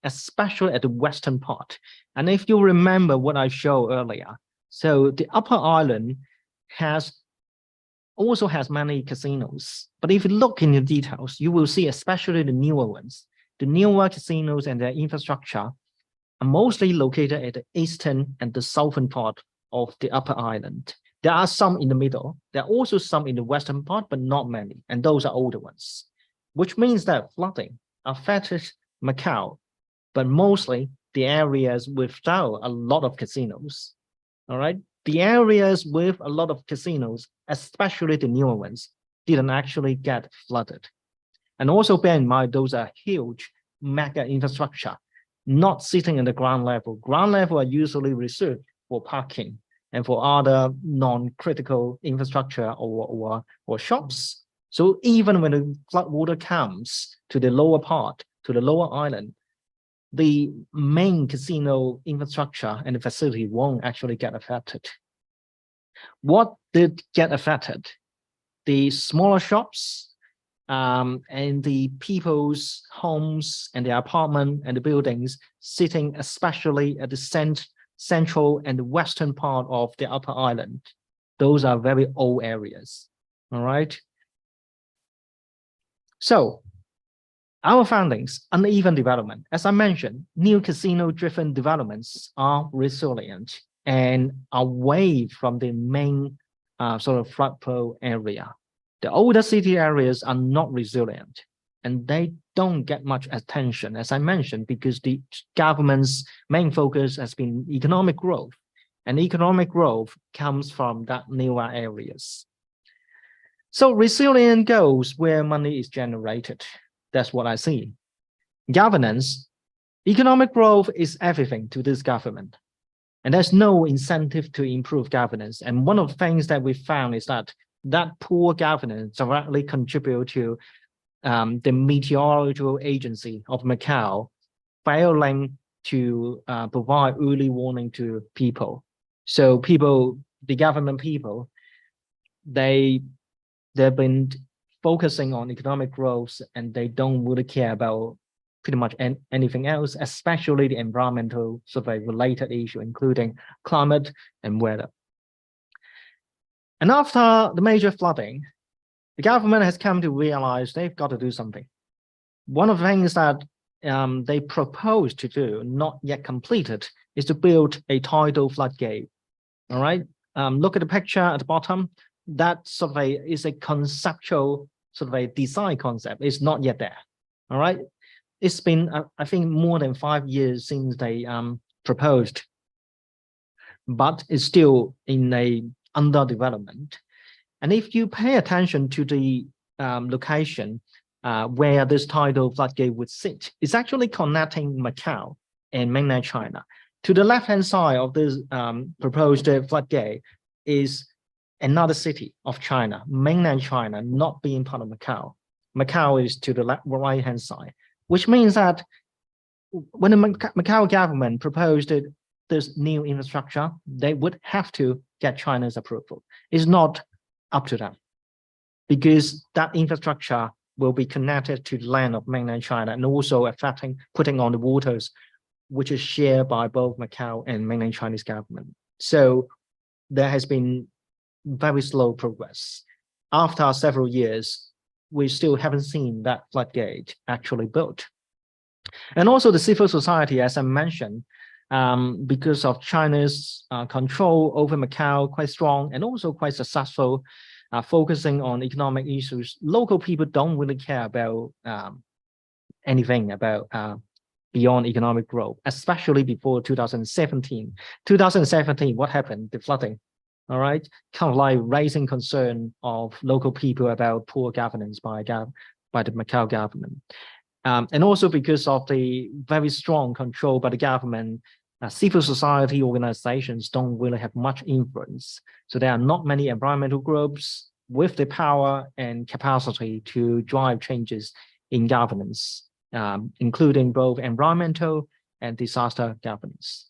especially at the western part. And if you remember what I showed earlier, so the upper island also has many casinos. But if you look in the details, you will see especially the newer ones. The newer casinos and their infrastructure are mostly located at the eastern and the southern part of the upper island. There are some in the middle. There are also some in the western part, but not many. And those are older ones, which means that flooding affected Macau, but mostly the areas without a lot of casinos. All right. The areas with a lot of casinos, especially the newer ones, didn't actually get flooded. And also bear in mind, those are huge mega infrastructure, not sitting in the ground level. Ground level are usually reserved for parking and for other non-critical infrastructure or shops. So even when the flood water comes to the lower part, to the lower island, the main casino infrastructure and the facility won't actually get affected. What did get affected? The smaller shops and the people's homes and the apartment and the buildings sitting especially at the central and the western part of the upper island. Those are very old areas. All right. So our findings, uneven development. As I mentioned, new casino-driven developments are resilient and away from the main sort of flood-prone area. The older city areas are not resilient, and they don't get much attention, as I mentioned, because the government's main focus has been economic growth, and economic growth comes from that newer areas. So resilient goes where money is generated. That's what I see. Governance, economic growth is everything to this government. And there's no incentive to improve governance. And one of the things that we found is that poor governance directly contribute to the meteorological agency of Macau failing to provide early warning to people. So the government people, they've been focusing on economic growth, and they don't really care about pretty much anything else, especially the environmental sort of related issue, including climate and weather. And after the major flooding, the government has come to realize they've got to do something. One of the things that they proposed to do, not yet completed, is to build a tidal floodgate. All right. Look at the picture at the bottom. That sort of is a conceptual sort of a design concept. It's not yet there. All right. It's been, I think, more than 5 years since they proposed, but it's still in a under development. And if you pay attention to the location where this tidal floodgate would sit, it's actually connecting Macau and mainland China. To the left-hand side of this proposed floodgate is another city of China, mainland China, not being part of Macau. Macau is to the right-hand side, which means that when the Macau government proposed this new infrastructure, they would have to get China's approval. It's not up to them, because that infrastructure will be connected to the land of mainland China and also putting on the waters, which is shared by both Macau and mainland Chinese government. So there has been very slow progress. After several years, we still haven't seen that floodgate actually built. And also the civil society, as I mentioned, because of China's control over Macau quite strong and also quite successful, focusing on economic issues, local people don't really care about anything about beyond economic growth, especially before 2017. 2017, what happened? The flooding, all right? Kind of like raising concern of local people about poor governance by the Macau government. And also because of the very strong control by the government, civil society organizations don't really have much influence. So there are not many environmental groups with the power and capacity to drive changes in governance, including both environmental and disaster governance.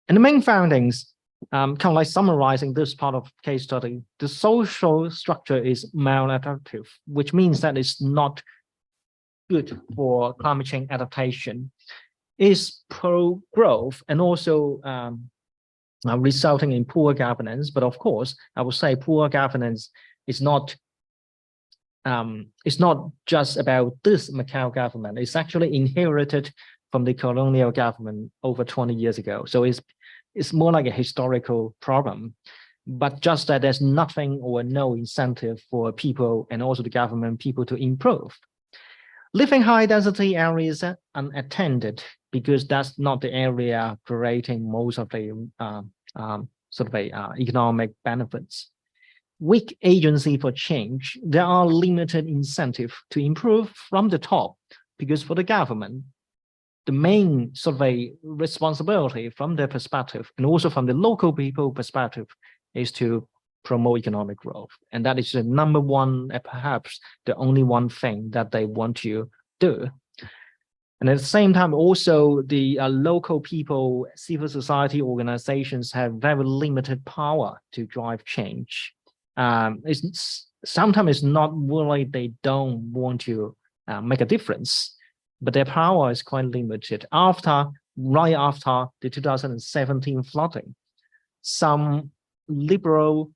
And the main findings, kind of like summarizing this part of case study, the social structure is maladaptive, which means that it's not good for climate change adaptation, is pro-growth and also resulting in poor governance. But of course, I would say poor governance is not it's not just about this Macau government. It's actually inherited from the colonial government over 20 years ago. So it's more like a historical problem, but just that there's nothing or no incentive for people and also the government people to improve. Leaving high density areas unattended because that's not the area creating most of the economic benefits. Weak agency for change, there are limited incentive to improve from the top, because for the government, the main responsibility from their perspective and also from the local people perspective is to promote economic growth. And that is the number one, perhaps the only one thing that they want to do. And at the same time, also the local people, civil society organizations have very limited power to drive change. Sometimes it's not really they don't want to make a difference, but their power is quite limited. Right after the 2017 flooding, some liberal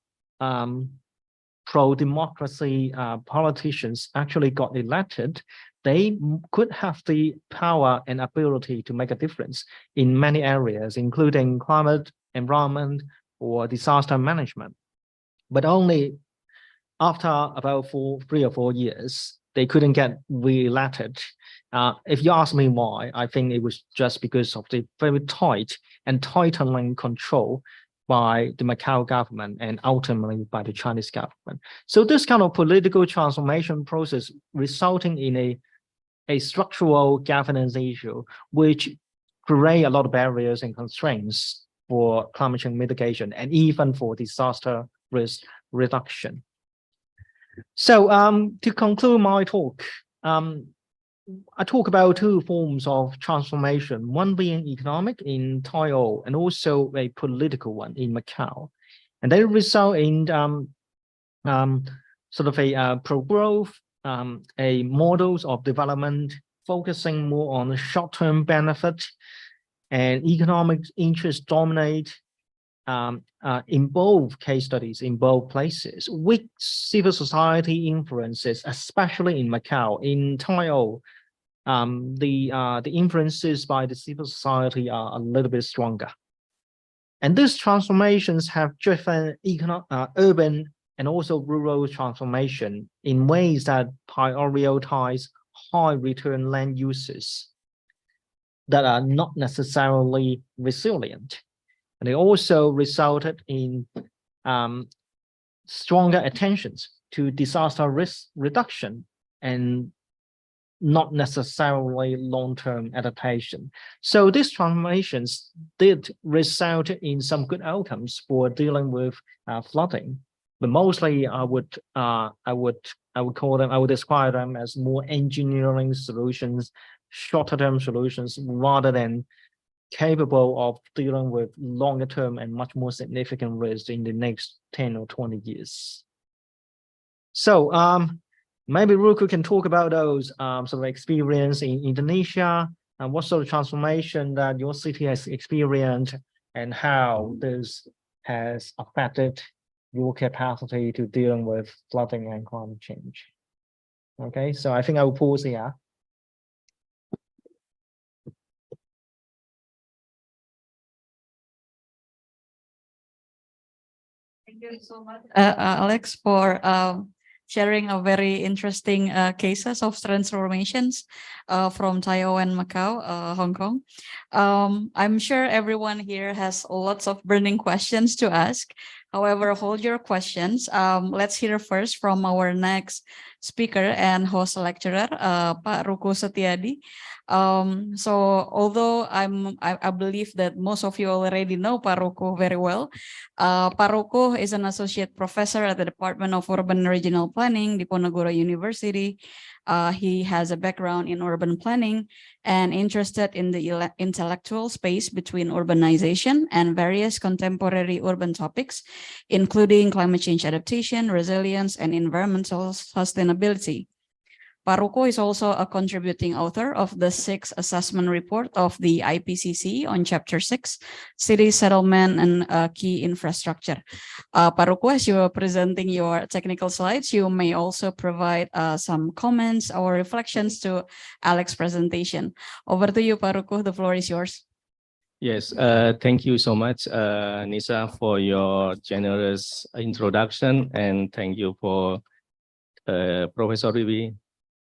pro-democracy politicians actually got elected. They could have the power and ability to make a difference in many areas, including climate, environment, or disaster management. But only after about 3 or 4 years, they couldn't get re-elected. If you ask me why, I think it was just because of the very tight and tightening control by the Macau government and ultimately by the Chinese government. So this kind of political transformation process resulting in a structural governance issue, which create a lot of barriers and constraints for climate change mitigation and even for disaster risk reduction. So to conclude my talk, I talk about 2 forms of transformation, one being economic in Taiwan and also a political one in Macau. And they result in pro-growth, a models of development focusing more on the short-term benefit and economic interests dominate in both case studies, in both places. Weak civil society influences, especially in Macau. In Taiwan, the influences by the civil society are a little bit stronger. And these transformations have driven urban and also rural transformation in ways that prioritize high return land uses that are not necessarily resilient. And they also resulted in stronger attentions to disaster risk reduction and not necessarily long-term adaptation. So these transformations did result in some good outcomes for dealing with flooding, but mostly I would describe them as more engineering solutions, shorter-term solutions, rather than capable of dealing with longer-term and much more significant risks in the next 10 or 20 years. So maybe Rukuh can talk about those sort of experience in Indonesia and what sort of transformation that your city has experienced and how this has affected your capacity to dealing with flooding and climate change. Okay, so I think I will pause here. Thank you so much, Alex, for sharing a very interesting cases of transformations from Taiwan, Macau, Hong Kong. I'm sure everyone here has lots of burning questions to ask. However, hold your questions. Let's hear first from our next speaker and host lecturer, Pak Rukuh Setiadi. So although I believe that most of you already know Pak Rukuh very well, Pak Rukuh is an associate professor at the Department of Urban and Regional Planning, Diponegoro University. He has a background in urban planning and interested in the intellectual space between urbanization and various contemporary urban topics, including climate change adaptation, resilience, and environmental sustainability. Pak Rukuh is also a contributing author of the 6th assessment report of the IPCC on Chapter 6, City Settlement and Key Infrastructure. Pak Rukuh, as you are presenting your technical slides, you may also provide some comments or reflections to Alex's presentation. Over to you, Pak Rukuh, the floor is yours. Yes, thank you so much, Aniessa, for your generous introduction, and thank you for Professor Ribi,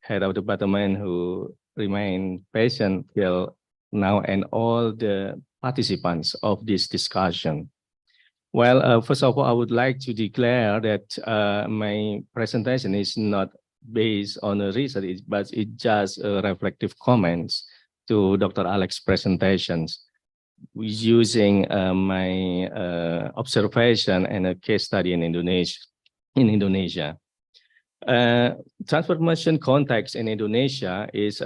head of the department, who remain patient till now, and all the participants of this discussion. Well, first of all, I would like to declare that my presentation is not based on a research, but it's just reflective comments to Dr. Alex's presentations, using my observation and a case study in Indonesia. Transformation context in Indonesia is,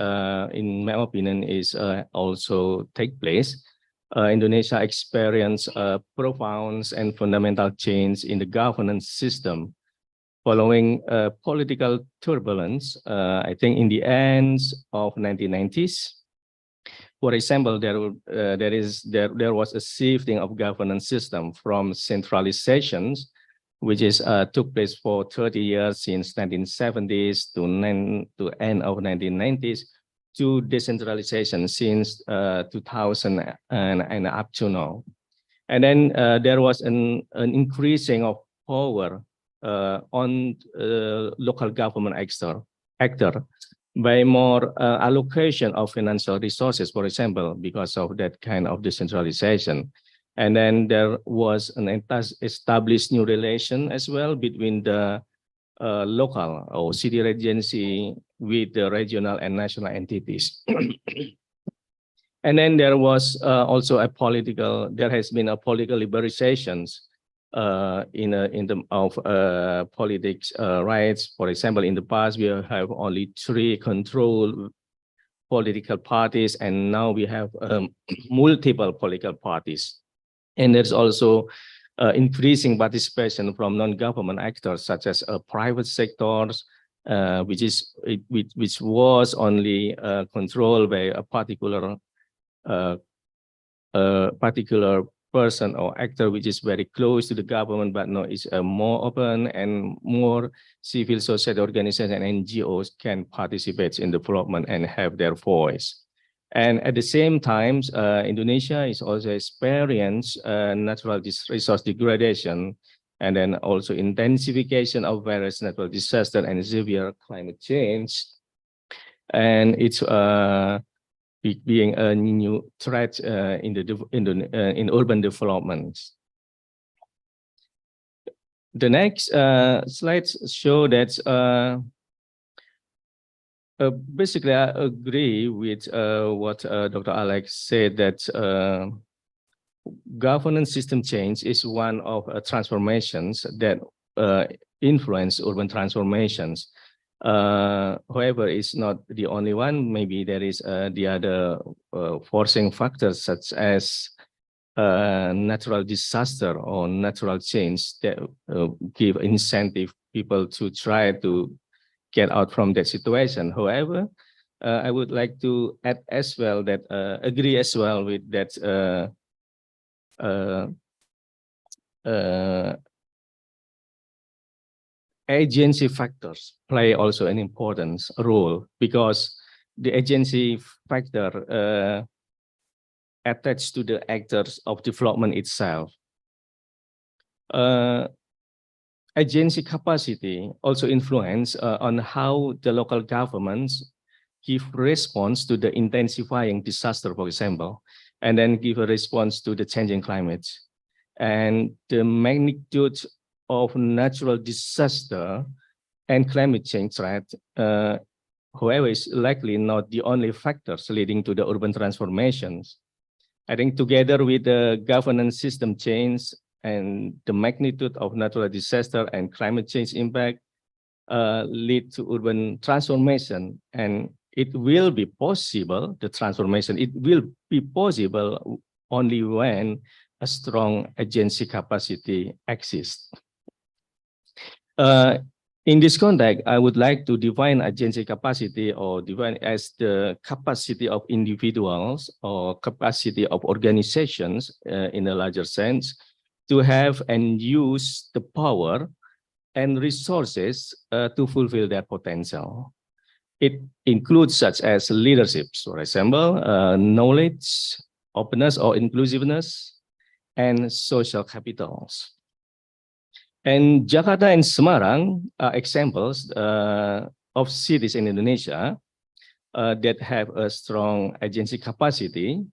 in my opinion, is also take place. Indonesia experienced profound and fundamental change in the governance system following political turbulence. I think in the end of 1990s, for example, there was a shifting of governance system from centralizations, which is took place for 30 years since 1970s to end of 1990s, to decentralization since 2000 and up to now. And then there was an increasing of power on local government actor by more allocation of financial resources, for example, because of that kind of decentralization. And then there was an established new relation as well between the local or city regency with the regional and national entities. And then there was also a political, there has been a political liberations of politics rights. For example, in the past, we have only 3 controlled political parties, and now we have multiple political parties. And there's also increasing participation from non-government actors, such as private sectors, which was only controlled by a particular person or actor which is very close to the government, but now is more open, and more civil society organizations and NGOs can participate in development and have their voice. And at the same time, Indonesia is also experiencing natural resource degradation, and then also intensification of various natural disasters and severe climate change. And it's being a new threat in urban development. The next slides show that Basically, I agree with what Dr. Alex said, that governance system change is one of transformations that influence urban transformations. However, it's not the only one. Maybe there is the other forcing factors, such as natural disaster or natural change, that give incentive people to try to get out from that situation. However, I would like to add as well that agree as well with that agency factors play also an important role, because the agency factor attached to the actors of development itself. Agency capacity also influence on how the local governments give response to the intensifying disaster, for example, and then give a response to the changing climate. And the magnitude of natural disaster and climate change threat, however, is likely not the only factors leading to the urban transformations. I think together with the governance system change and the magnitude of natural disaster and climate change impact lead to urban transformation, and it will be possible, the transformation, it will be possible only when a strong agency capacity exists. In this context, I would like to define agency capacity, or define as the capacity of individuals or capacity of organizations in a larger sense to have and use the power and resources to fulfill their potential. It includes such as leadership, for example, knowledge, openness or inclusiveness, and social capitals. And Jakarta and Semarang are examples of cities in Indonesia that have a strong agency capacity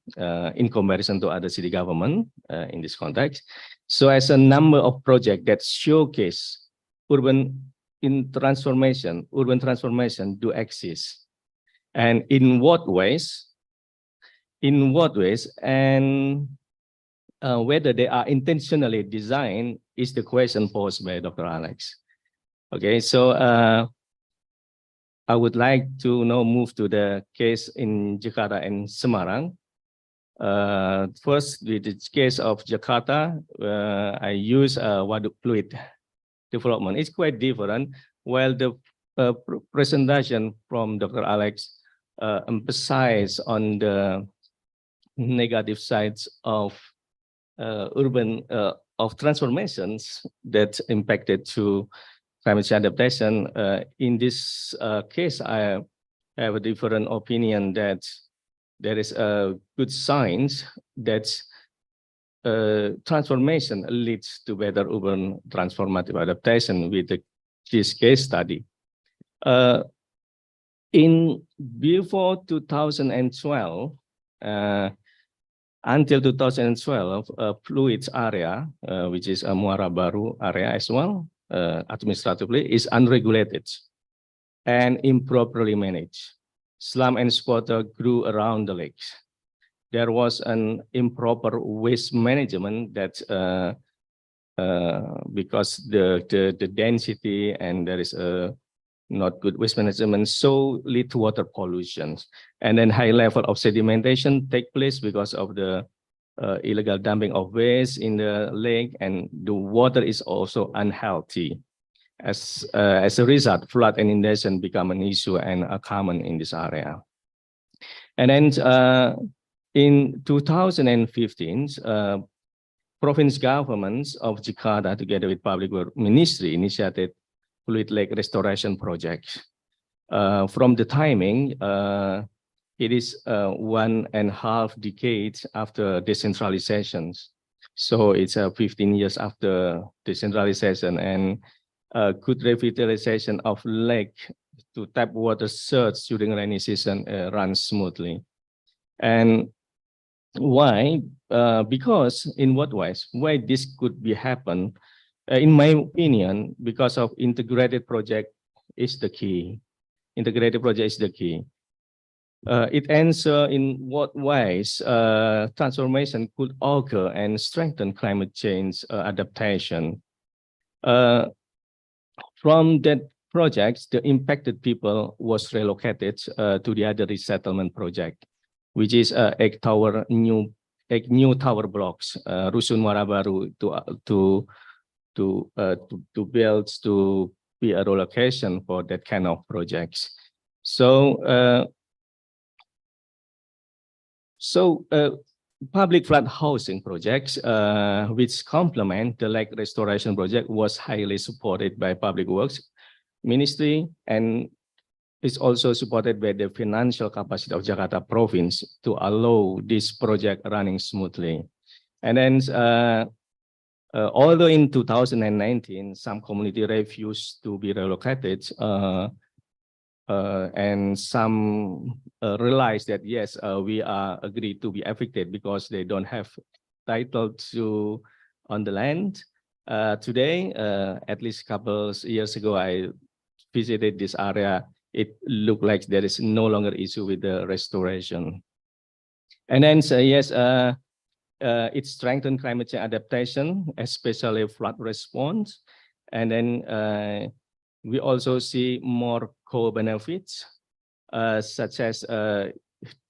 in comparison to other city government in this context. So as a number of projects that showcase urban transformation do exist. And in what ways, and whether they are intentionally designed is the question posed by Dr. Alex. Okay, so I would like to now move to the case in Jakarta and Semarang. First, with the case of Jakarta, I use waduk fluid development. It's quite different. While the presentation from Dr. Alex emphasized on the negative sides of urban transformations that impacted to climate change adaptation. In this case, I have a different opinion that there is a good signs that transformation leads to better urban transformative adaptation with this case study. Before 2012, until 2012, fluids area, which is a Muara Baru area as well, administratively, is unregulated and improperly managed. Slum and squatter grew around the lakes. There was an improper waste management that because the density and there is a not good waste management, so lead to water pollution. And then high level of sedimentation take place because of the illegal dumping of waste in the lake, and the water is also unhealthy. As a result, flood and inundation become an issue and are common in this area. And then in 2015, province governments of Jakarta, together with Public Works Ministry, initiated fluid lake restoration project. From the timing, it is 1.5 decades after decentralization. So it's 15 years after decentralization, and good revitalization of lake to tap water surge during rainy season runs smoothly. And why? Because in what ways? Why this could be happen? In my opinion, because of integrated project is the key. integrated project is the key. It answers in what ways transformation could occur and strengthen climate change adaptation. From that project, the impacted people was relocated to the other resettlement project, which is egg new tower blocks, Rusun Muara Baru, to build to be a relocation for that kind of projects. So public flood housing projects, which complement the lake restoration project, was highly supported by Public Works Ministry and is also supported by the financial capacity of Jakarta province to allow this project running smoothly. And then, although in 2019, some community refused to be relocated, and some realized that yes, we are agreed to be affected because they don't have title to on the land. Today, at least a couple years ago, I visited this area. It looked like there is no longer issue with the restoration. And then yes, it strengthened climate change adaptation, especially flood response. And then we also see more co-benefits, such as the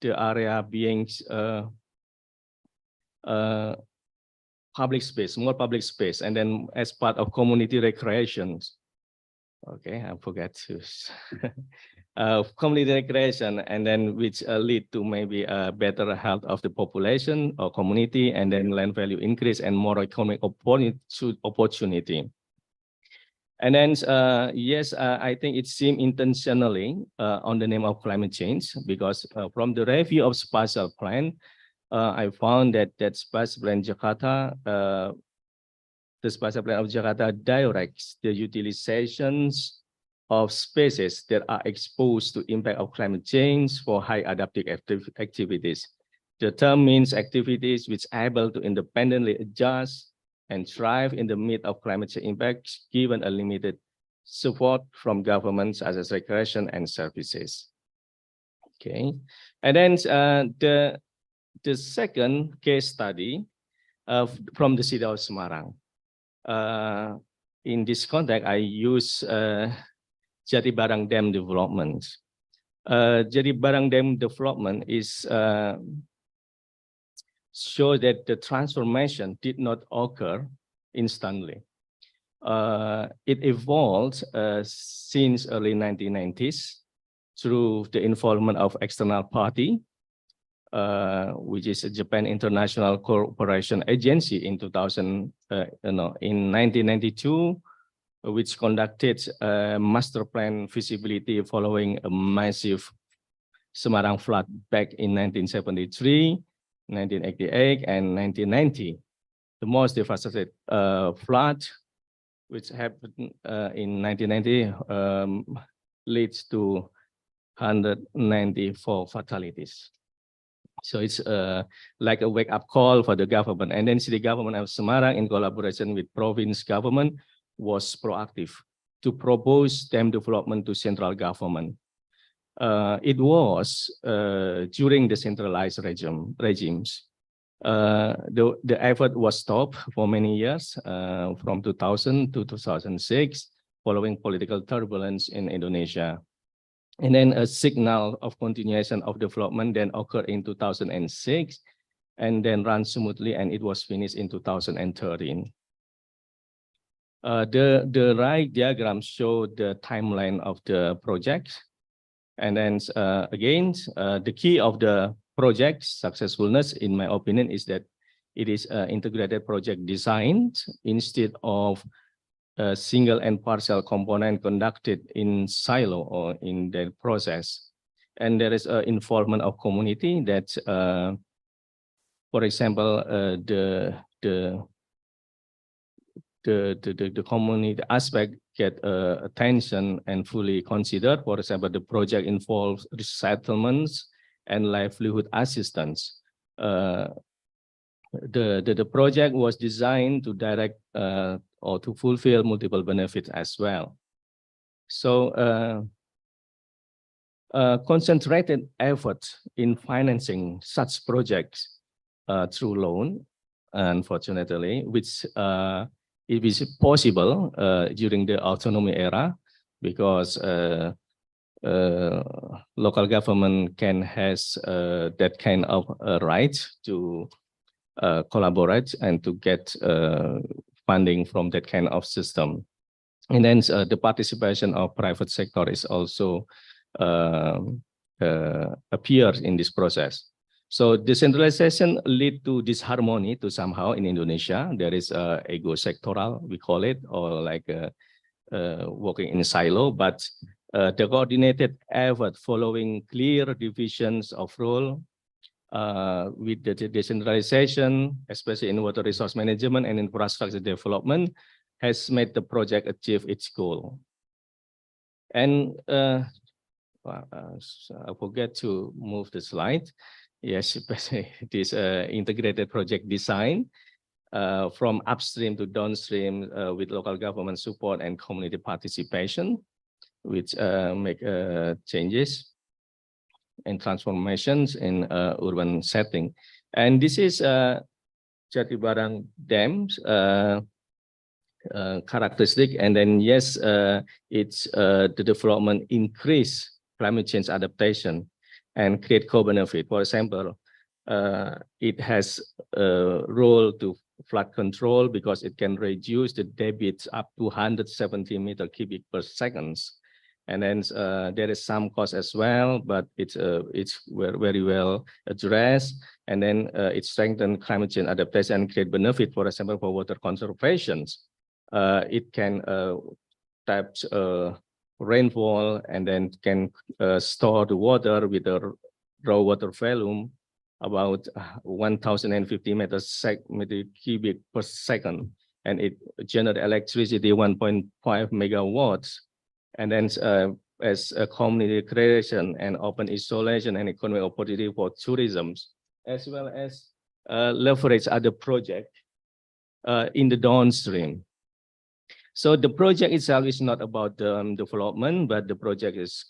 area being public space, more public space, and then as part of community recreations. Okay, I forgot to community recreation, and then which lead to maybe a better health of the population or community, and then land value increase and more economic opportunity. And then, yes, I think it seemed intentionally on the name of climate change, because from the review of spatial plan, I found that spatial plan Jakarta, the spatial plan of Jakarta directs the utilizations of spaces that are exposed to impact of climate change for high adaptive activities. The term means activities which are able to independently adjust and thrive in the midst of climate change impacts, given a limited support from governments such as recreation and services. Okay, and then the second case study from the city of Semarang. In this context, I use Jatibarang Dam development. Jatibarang Dam development is show that the transformation did not occur instantly. It evolved since early 1990s through the involvement of external party, which is a Japan International Cooperation Agency in 1992, which conducted a master plan feasibility following a massive Semarang flood back in 1973. 1988 and 1990, the most devastated flood, which happened in 1990, leads to 194 fatalities. So it's like a wake-up call for the government. And then the government of Semarang, in collaboration with province government, was proactive to propose dam development to central government. It was during the centralized regimes. The effort was stopped for many years, from 2000 to 2006, following political turbulence in Indonesia. And then a signal of continuation of development then occurred in 2006, and then ran smoothly, and it was finished in 2013. The right diagram show the timeline of the project. And then again, the key of the project successfulness, in my opinion, is that it is an integrated project designed instead of a single and partial component conducted in silo or in the process. And there is an involvement of community that, for example, the community aspect get attention and fully considered. For example, the project involves resettlements and livelihood assistance. The project was designed to direct or to fulfill multiple benefits as well. So concentrated effort in financing such projects through loan, unfortunately, which it is possible during the autonomy era, because local government can has that kind of right to collaborate and to get funding from that kind of system. And then the participation of private sector is also appears in this process. So decentralization lead to disharmony to somehow in Indonesia. There is ego sectoral, we call it, or like working in silo, but the coordinated effort following clear divisions of role with the decentralization, especially in water resource management and infrastructure development, has made the project achieve its goal. And I forget to move the slide. Yes, this integrated project design from upstream to downstream with local government support and community participation, which make changes and transformations in urban setting. And this is Jatibarang Dam's characteristic. And then yes, it's the development increase climate change adaptation and create co-benefit. For example, it has a role to flood control because it can reduce the debit up to 170 meter cubic per second. And then there is some cost as well, but it's very well addressed. And then it strengthens climate change adaptation and create benefit. For example, for water conservation, it can tap rainfall and then can store the water with a raw water volume about 1,050 meter cubic per second, and it generates electricity 1.5 megawatts. And then as a community creation and open installation and economic opportunity for tourism, as well as leverage other projects in the downstream. So the project itself is not about development, but the project is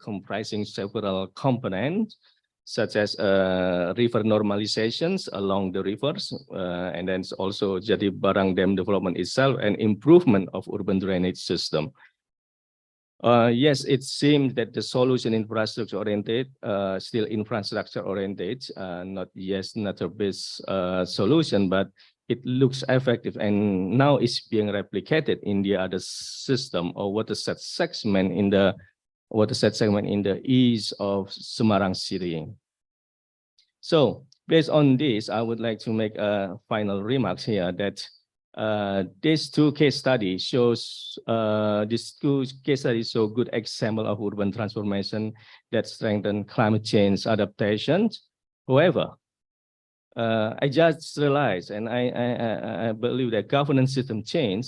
comprising several components, such as river normalizations along the rivers, and then also Jatibarang Dam development itself and improvement of urban drainage system. Yes, it seems that the solution infrastructure oriented, still infrastructure oriented, not yes, nature-based solution, but it looks effective and now it's being replicated in the other system or watershed segment in the east of Semarang City. So based on this, I would like to make a final remarks here that these two case studies show good example of urban transformation that strengthen climate change adaptations. However, I just realized, and I believe that governance system change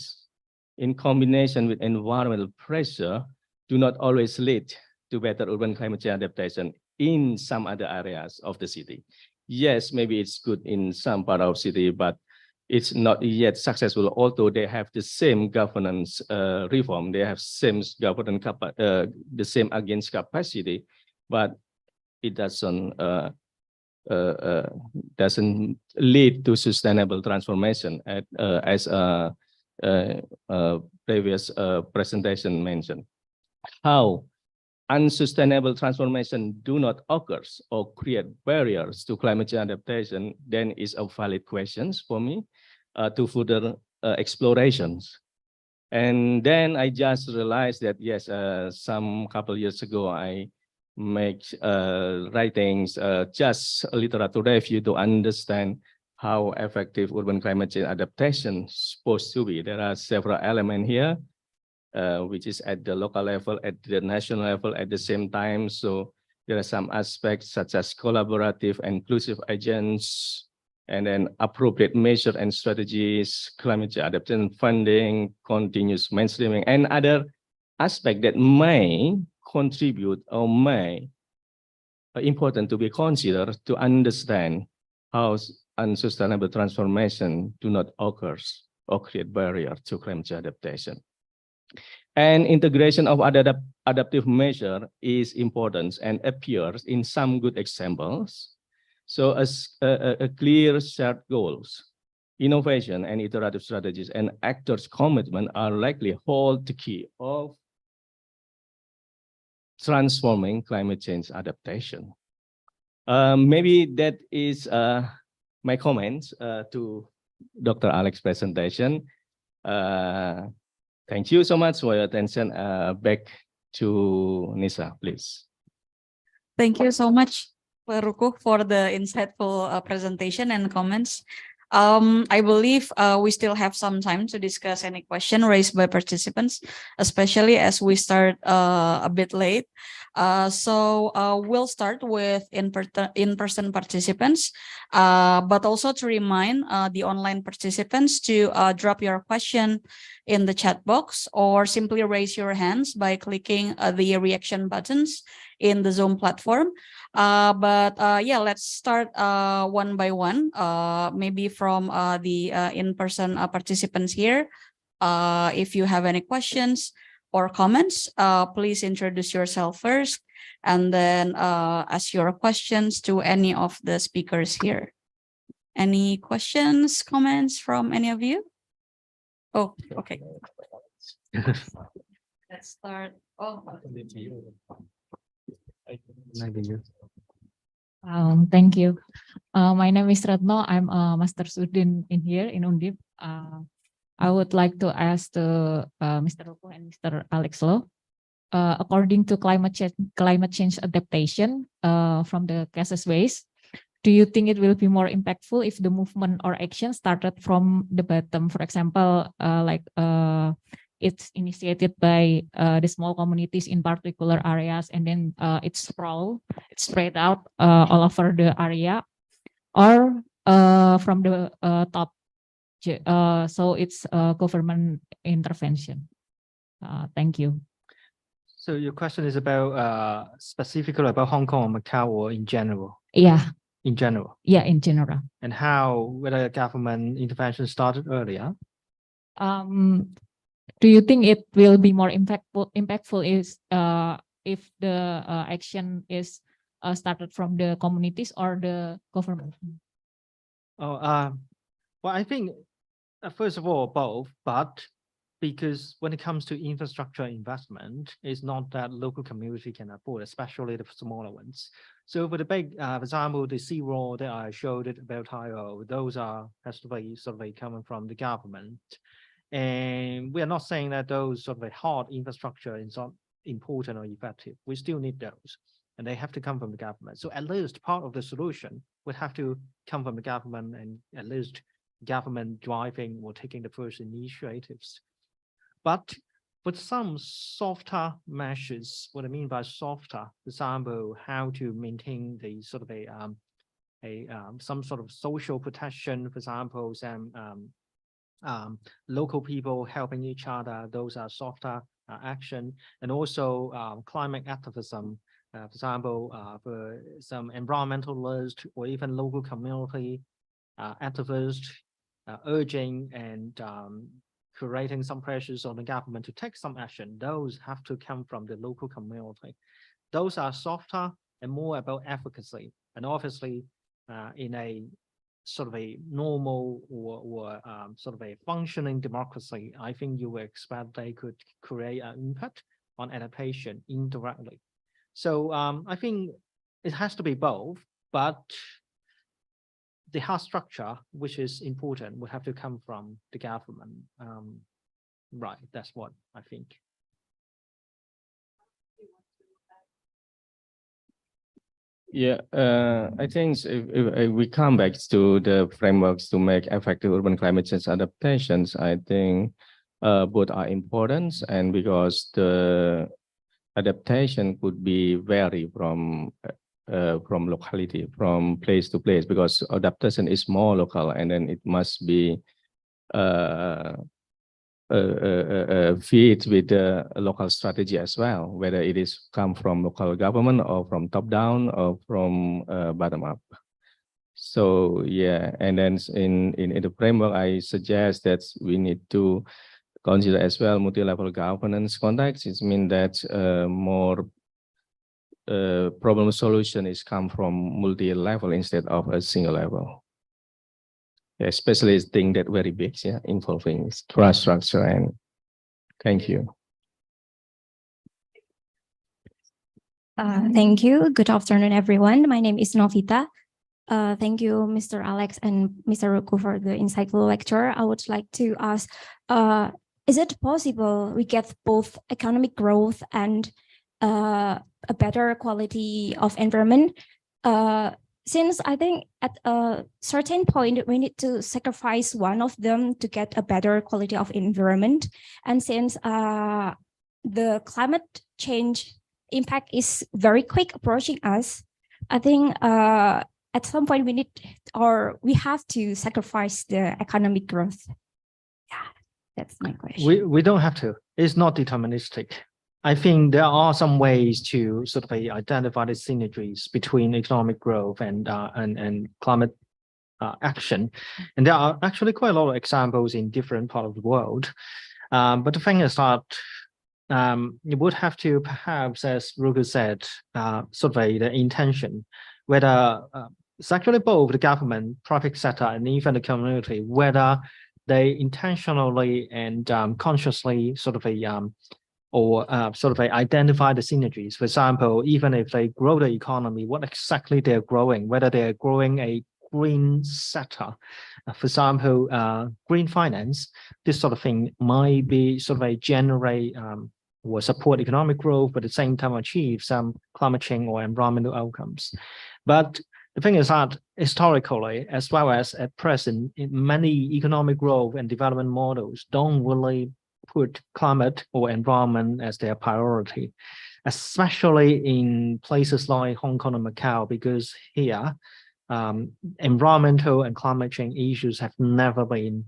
in combination with environmental pressure do not always lead to better urban climate change adaptation in some other areas of the city. Yes, maybe it's good in some part of city, but it's not yet successful, although they have the same governance reform, they have same governance the same against capacity, but it doesn't lead to sustainable transformation as previous presentation mentioned. How unsustainable transformation do not occur or create barriers to climate change adaptation, then is a valid question for me to further explorations. And then I just realized that yes, some couple years ago I make writings, just a literature review to understand how effective urban climate change adaptation is supposed to be. There are several elements here, which is at the local level, at the national level at the same time. So there are some aspects such as collaborative and inclusive agents, and then appropriate measures and strategies, climate change adaptation funding, continuous mainstreaming, and other aspects that may contribute or may important to be considered to understand how unsustainable transformation do not occur or create barrier to climate change adaptation. And integration of adaptive measure is important and appears in some good examples. So as a clear shared goals, innovation and iterative strategies and actors' commitment are likely hold the key of transforming climate change adaptation. Maybe that is my comments to Dr. Alex's presentation. Thank you so much for your attention. Back to Nisa, please. Thank you so much, Rukuh, for the insightful presentation and comments. I believe we still have some time to discuss any question raised by participants, especially as we start a bit late. So we'll start with in-person participants, but also to remind the online participants to drop your question in the chat box or simply raise your hands by clicking the reaction buttons in the Zoom platform. Yeah, let's start one by one, maybe from the in-person participants here. If you have any questions or comments, please introduce yourself first and then ask your questions to any of the speakers here. Any questions, comments from any of you? Oh, okay. Let's start. Oh. Thank you. My name is Retno. I'm a master student in here in Undip. I would like to ask to Mr. Rukuh and Mr. Alex Lo. According to climate change adaptation from the cases base, do you think it will be more impactful if the movement or action started from the bottom? For example, it's initiated by the small communities in particular areas, and then it's spread out all over the area, or from the top. So it's government intervention. Thank you. So your question is about specifically about Hong Kong or Macau or in general? Yeah. In general. Yeah, in general. And whether government intervention started earlier? Do you think it will be more impactful if the action is started from the communities or the government? Well, I think first of all both, but because when it comes to infrastructure investment, it's not that local community can afford, especially the smaller ones. So for the big, for example, the seawall that I showed it about Ohio, those has to be sort of coming from the government. And we are not saying that those sort of hard infrastructure is not important or effective. We still need those, and they have to come from the government. So at least part of the solution would have to come from the government, and at least government driving or taking the first initiatives. But with some softer measures, what I mean by softer, for example, how to maintain the sort of some sort of social protection, for example, some local people helping each other, those are softer action, and also climate activism, for example, for some environmentalists or even local community activists urging and creating some pressures on the government to take some action. Those have to come from the local community. Those are softer and more about efficacy. And obviously, in a sort of a normal or sort of a functioning democracy, I think you would expect they could create an impact on adaptation indirectly. So I think it has to be both, but the hard structure, which is important, would have to come from the government. Right, that's what I think. Yeah, I think if we come back to the frameworks to make effective urban climate change adaptations, I think both are important, and because the adaptation could be vary from locality, from place to place, because adaptation is more local, and then it must be fit with the local strategy as well, whether it is come from local government or from top down or from bottom up. So yeah, and then in the framework, I suggest that we need to consider as well multi-level governance context. It means that more problem solution is come from multi-level instead of a single level. Especially things that very big, yeah, involving trust structure. And thank you. Thank you. Good afternoon, everyone. My name is Novita. Thank you, Mr. Alex and Mr. Rukuh, for the insightful lecture. I would like to ask, is it possible we get both economic growth and a better quality of environment? Since I think at a certain point, we need to sacrifice one of them to get a better quality of environment. And since the climate change impact is very quick approaching us, I think at some point we have to sacrifice the economic growth. Yeah, that's my question. We don't have to. It's not deterministic. I think there are some ways to sort of identify the synergies between economic growth and climate action, and there are actually quite a lot of examples in different parts of the world. But the thing is that you would have to perhaps, as Rukuh said, survey the intention, whether it's actually both the government, private sector, and even the community, whether they intentionally and consciously sort of identify the synergies. For example, even if they grow the economy, what exactly they're growing, whether they're growing a green sector, for example, green finance, this sort of thing might be sort of generate or support economic growth, but at the same time achieve some climate change or environmental outcomes. But the thing is that historically, as well as at present, many economic growth and development models don't really put climate or environment as their priority, especially in places like Hong Kong and Macau, because here, environmental and climate change issues have never been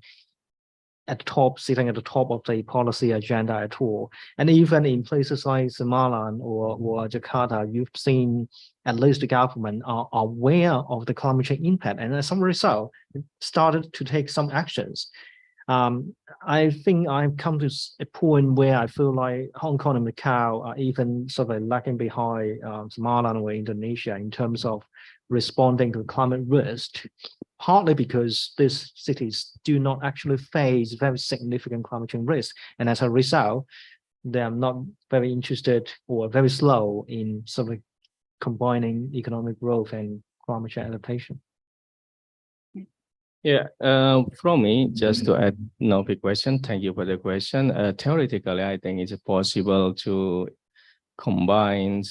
sitting at the top of the policy agenda at all. And even in places like Semarang or Jakarta, you've seen at least the government are aware of the climate change impact, and as a result, started to take some actions. I think I've come to a point where I feel like Hong Kong and Macau are even sort of lagging behind Semarang or Indonesia in terms of responding to climate risk, partly because these cities do not actually face very significant climate change risk. And as a result, they are not very interested or very slow in sort of combining economic growth and climate change adaptation. Yeah, from me, just to add no big question. Thank you for the question. Theoretically, I think it's possible to combine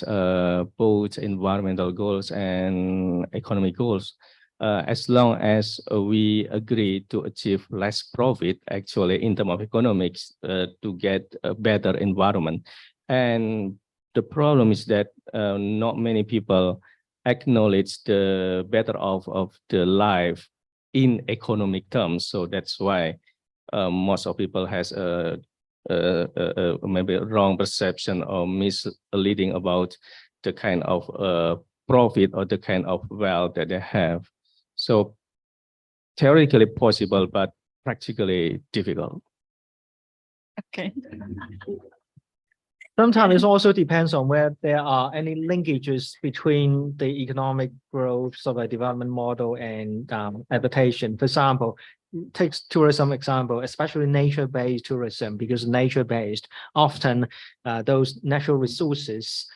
both environmental goals and economic goals, as long as we agree to achieve less profit, actually, in terms of economics, to get a better environment. And the problem is that not many people acknowledge the better off of the life in economic terms. So that's why most of people has maybe a wrong perception or misleading about the kind of profit or the kind of wealth that they have. So theoretically possible, but practically difficult. Okay. Sometimes it also depends on where there are any linkages between the economic growth sort of development model and adaptation. For example, take tourism example, especially nature-based tourism, because nature-based, often those natural resources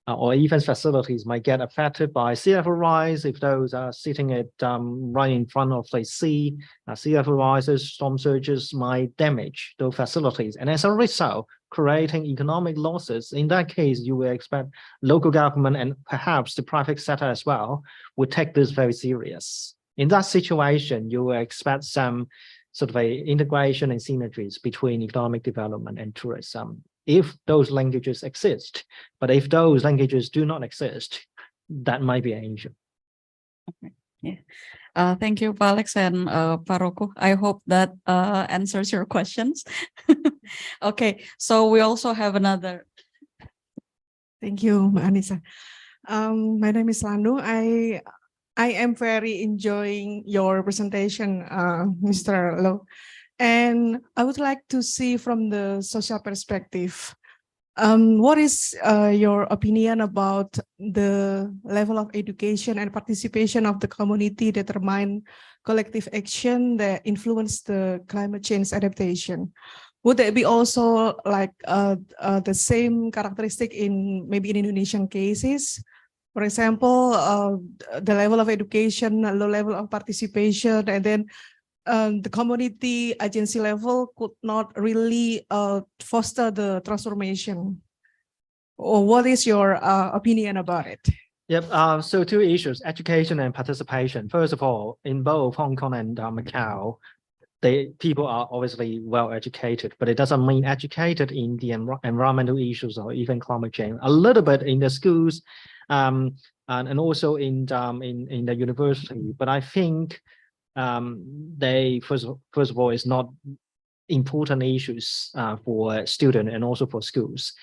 or even facilities might get affected by sea level rise if those are sitting at right in front of the sea. Sea level rises, storm surges might damage those facilities, and as a result, creating economic losses. In that case, you will expect local government and perhaps the private sector as well would take this very serious. In that situation, you will expect some sort of integration and synergies between economic development and tourism, if those linkages exist. But if those linkages do not exist, that might be an issue. Okay. Yeah. Thank you, Pak Alex and Pak Rukuh. I hope that answers your questions. Okay, so we also have another. Thank you, Aniessa. My name is Landu. I am very enjoying your presentation, Mr. Lo. And I would like to see from the social perspective, what is your opinion about the level of education and participation of the community determine collective action that influence the climate change adaptation? Would that be also like the same characteristic in maybe in Indonesian cases? For example, the level of education, low level of participation, and then the community agency level could not really foster the transformation. Or what is your opinion about it? Yep. So two issues: education and participation. First of all, in both Hong Kong and Macau, people are obviously well educated, but it doesn't mean educated in the environmental issues or even climate change. A little bit in the schools, and also in the university. But I think they first of all is not important issues for students and also for schools.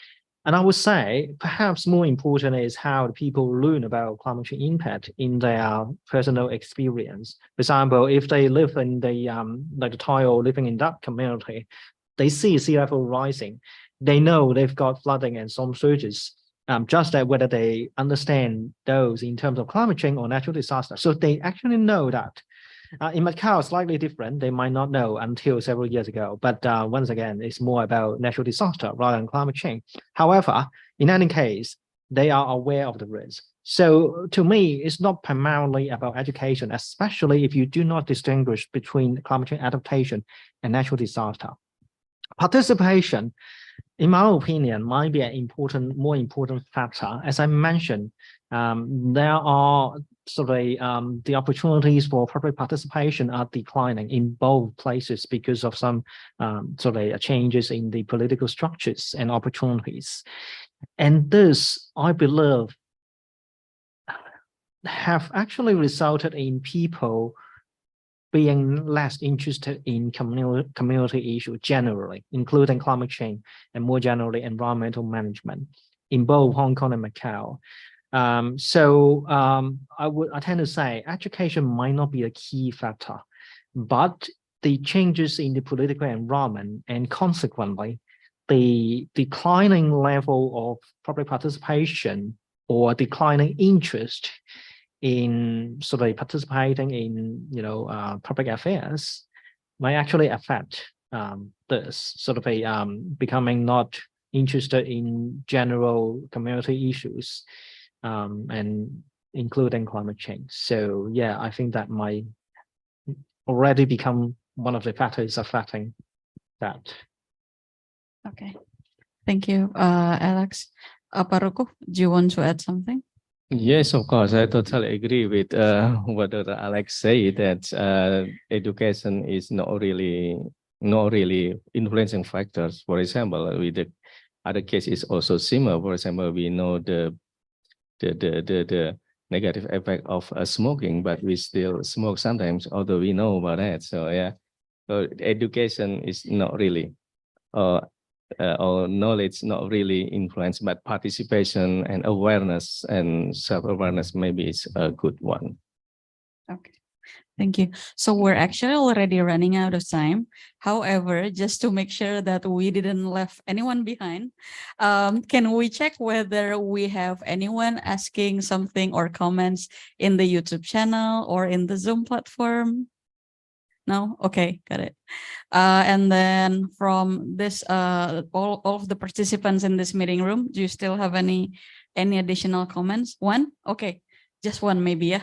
And I would say perhaps more important is how people learn about climate change impact in their personal experience. For example, if they live in the like the Thai or living in that community, they see sea level rising. They know they've got flooding and storm surges. Just that whether they understand those in terms of climate change or natural disaster. So they actually know that. In Macau, slightly different. They might not know until several years ago. But once again, it's more about natural disaster rather than climate change. However, in any case, they are aware of the risk. So to me, it's not primarily about education, especially if you do not distinguish between climate change adaptation and natural disaster. Participation, in my opinion, might be an more important factor. As I mentioned, there are sort of the opportunities for public participation are declining in both places because of some sort of changes in the political structures and opportunities. And this, I believe, have actually resulted in people being less interested in community issues generally, including climate change and more generally environmental management in both Hong Kong and Macau. I tend to say education might not be a key factor, but the changes in the political environment and consequently the declining level of public participation or declining interest in sort of participating in public affairs might actually affect this sort of becoming not interested in general community issues and including climate change. So yeah, I think that might already become one of the factors affecting that. Okay, thank you, Alex. Rukuh, do you want to add something? Yes, of course. I totally agree with what Dr. Alex said, that education is not really influencing factors. For example, with the other case is also similar. For example, we know the negative effect of smoking, but we still smoke sometimes, although we know about that. So yeah, so education is not really, or knowledge not really influenced, but participation and awareness and self-awareness maybe is a good one. Okay, thank you. So we're actually already running out of time. However, just to make sure that we didn't left anyone behind, can we check whether we have anyone asking something or comments in the YouTube channel or in the Zoom platform? No? Okay, got it. And then from this, all of the participants in this meeting room, do you still have any additional comments? One? Okay, just one maybe, yeah.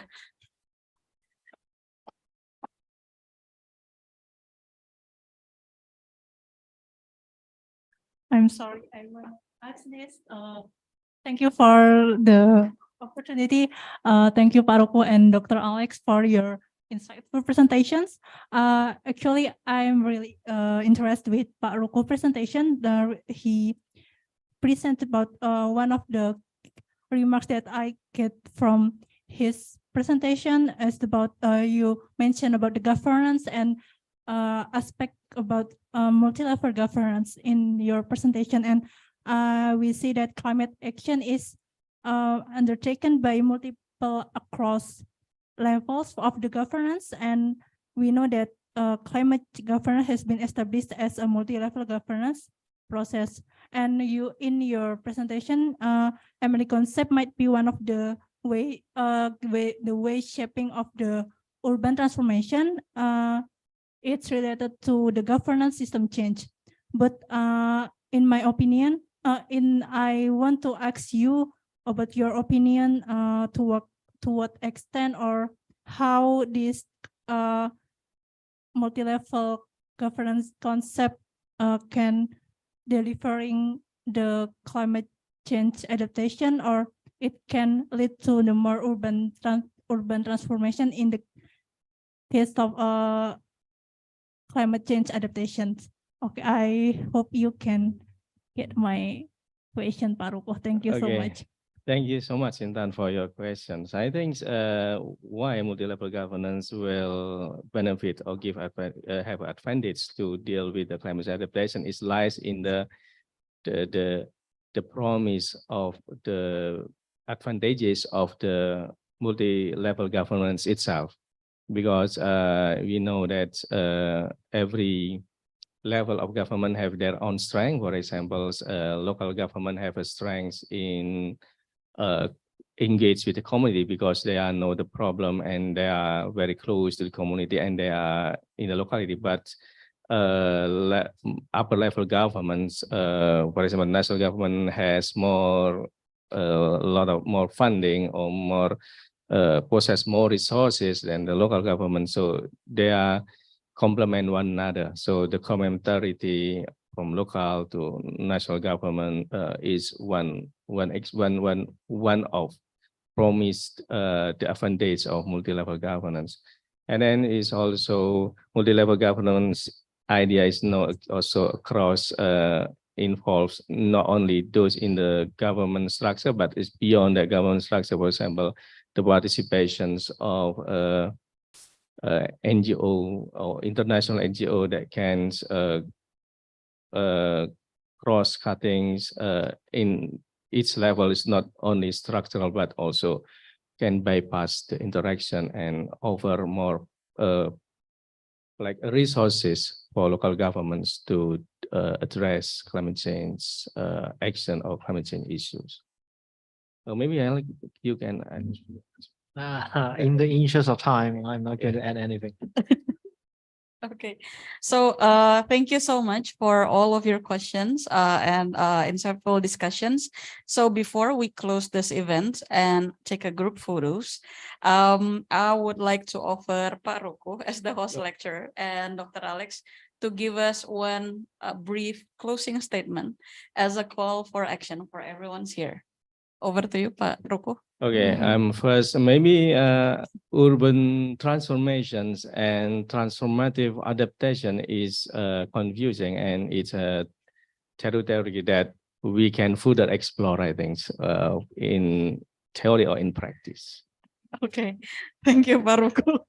I'm sorry, I will ask this. Thank you for the opportunity. Thank you, Pak Rukuh and Dr. Alex, for your insightful presentations. Actually, I'm really interested with Pak Rukuh presentation. He presented about one of the remarks that I get from his presentation is about you mentioned about the governance and aspect about multi-level governance in your presentation, and we see that climate action is undertaken by multiple across levels of the governance, and we know that climate governance has been established as a multi-level governance process. And you, in your presentation, Emily concept might be one of the way shaping of the urban transformation. It's related to the governance system change. But in my opinion, I want to ask you about your opinion to what extent or how this multi-level governance concept can delivering the climate change adaptation, or it can lead to the more urban transformation in the case of climate change adaptations. Okay, I hope you can get my question, Pak Rukuh. Thank you so Okay. much. Thank you so much, Intan, for your questions. I think why multi-level governance will benefit or have advantage to deal with the climate adaptation is lies in the promise of the advantages of the multi-level governance itself, because we know that every level of government have their own strength. For example, local government have a strength in engage with the community because they know the problem and they are very close to the community and they are in the locality. But upper level governments, for example, national government has more a lot of more funding or more possess more resources than the local government, so they are complement one another. So the complementarity from local to national government is one of promised the advantage of multi-level governance. And then is also multi-level governance idea is not also across involves not only those in the government structure, but it's beyond the government structure. For example, the participations of NGO or international NGO that can cross-cuttings in each level is not only structural, but also can bypass the interaction and offer more like resources for local governments to address climate change action or climate change issues. So maybe Alec, you can add. In the interest of time, I'm not going to add anything. Okay, so thank you so much for all of your questions and insightful discussions. So before we close this event and take a group photos, I would like to offer Pak Rukuh as the host lecturer and Dr. Alex to give us one brief closing statement as a call for action for everyone's here. Over to you, Pak Rukuh. Okay, first maybe urban transformations and transformative adaptation is confusing, and it's a territory that we can further explore, I think, in theory or in practice. Okay, thank you, Pak Rukuh.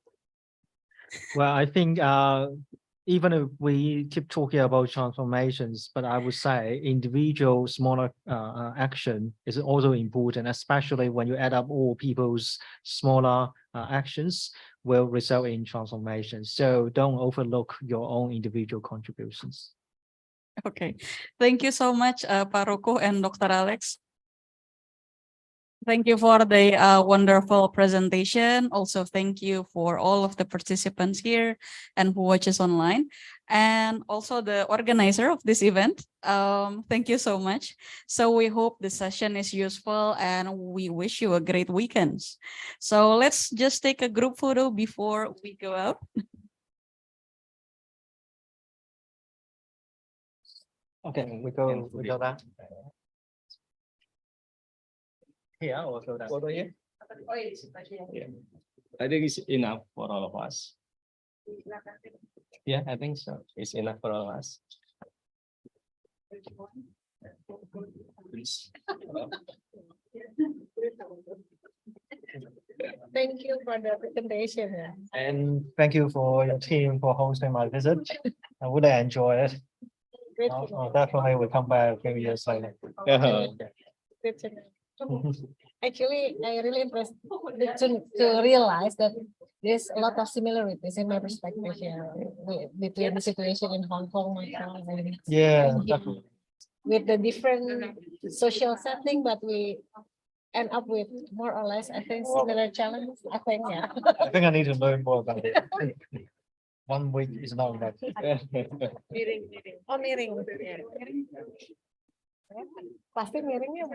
Well, I think even if we keep talking about transformations, but I would say individual smaller action is also important, especially when you add up all people's smaller actions will result in transformation. So don't overlook your own individual contributions. Okay, thank you so much, Pak Rukuh and Dr. Alex. Thank you for the wonderful presentation. Also, thank you for all of the participants here and who watches online, and also the organizer of this event. Thank you so much. So we hope the session is useful and we wish you a great weekend. So let's just take a group photo before we go out. Okay, we go that. Here or go that? Photo here? Yeah. I think it's enough for all of us. Yeah, I think so. It's enough for all of us. Thank you for the presentation. And thank you for your team for hosting my visit. I really enjoy it. Definitely will come back a few years later. Good to know. Actually, I really interested to realize that there's a lot of similarities in my perspective here between the situation in Hong Kong, Macau, and Yeah, with the different social setting, but we end up with more or less, I think, similar challenges. I think, yeah. I think I need to learn more about it. 1 week is not enough. Miring. Oh, miring. Yeah. Pasti miringnya.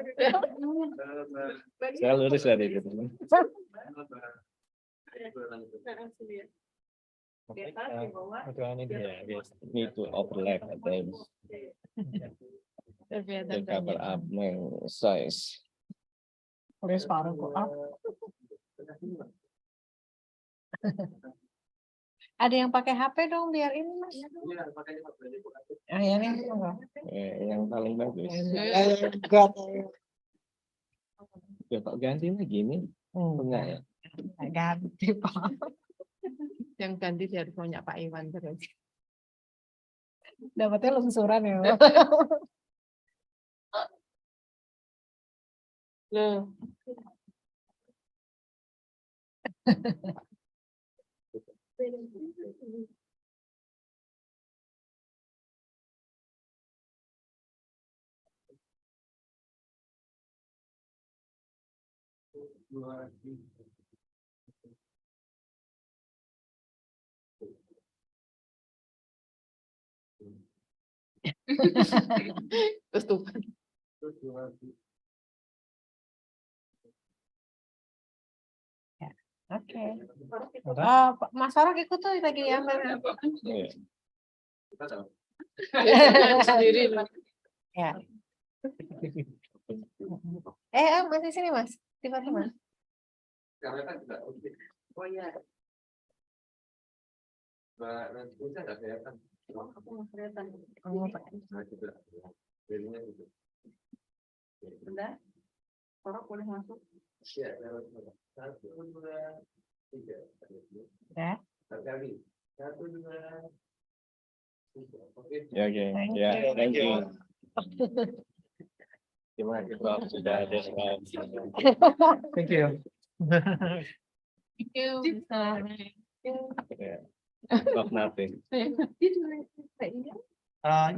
Saya lurus lah itu. What do I need to Yeah, we need to overlap at times. To cover up my size. Udah separuh kok. Ada yang pakai HP dong biar ini Mas. Ah, yang ini enggak. Yang paling bagus. Enggak. Ya kok ganti lagi nih? Enggak ya? Ganti Pak. Yang ganti dia harus punya Pak Iwan terus. Dapatnya lungsuran ya. Loh. Terus tuh. Ya, oke. Mas Farok ikut tuh lagi ya, sendiri. Ya. Masih sini Mas, di Fatima. Oh iya. Benda, Farok boleh masuk. Ya. Ya, oke. Ya, thank you. Terima kasih Prof. Sudah ada. Thank you. Thank you. Yeah. Of nothing.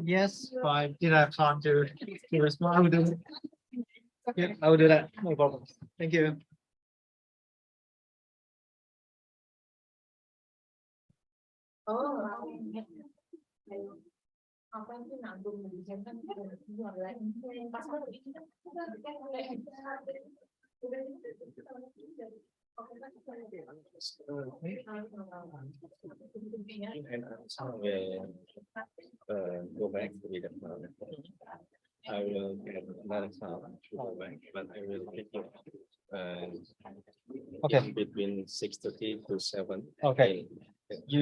Yes, but I did have time to respond. I will do. Yeah, I will do that. No problem. Thank you. Go back to the moment. I will get another sound to go back, but I will pick it Okay. between 6:30 to 7. Okay. You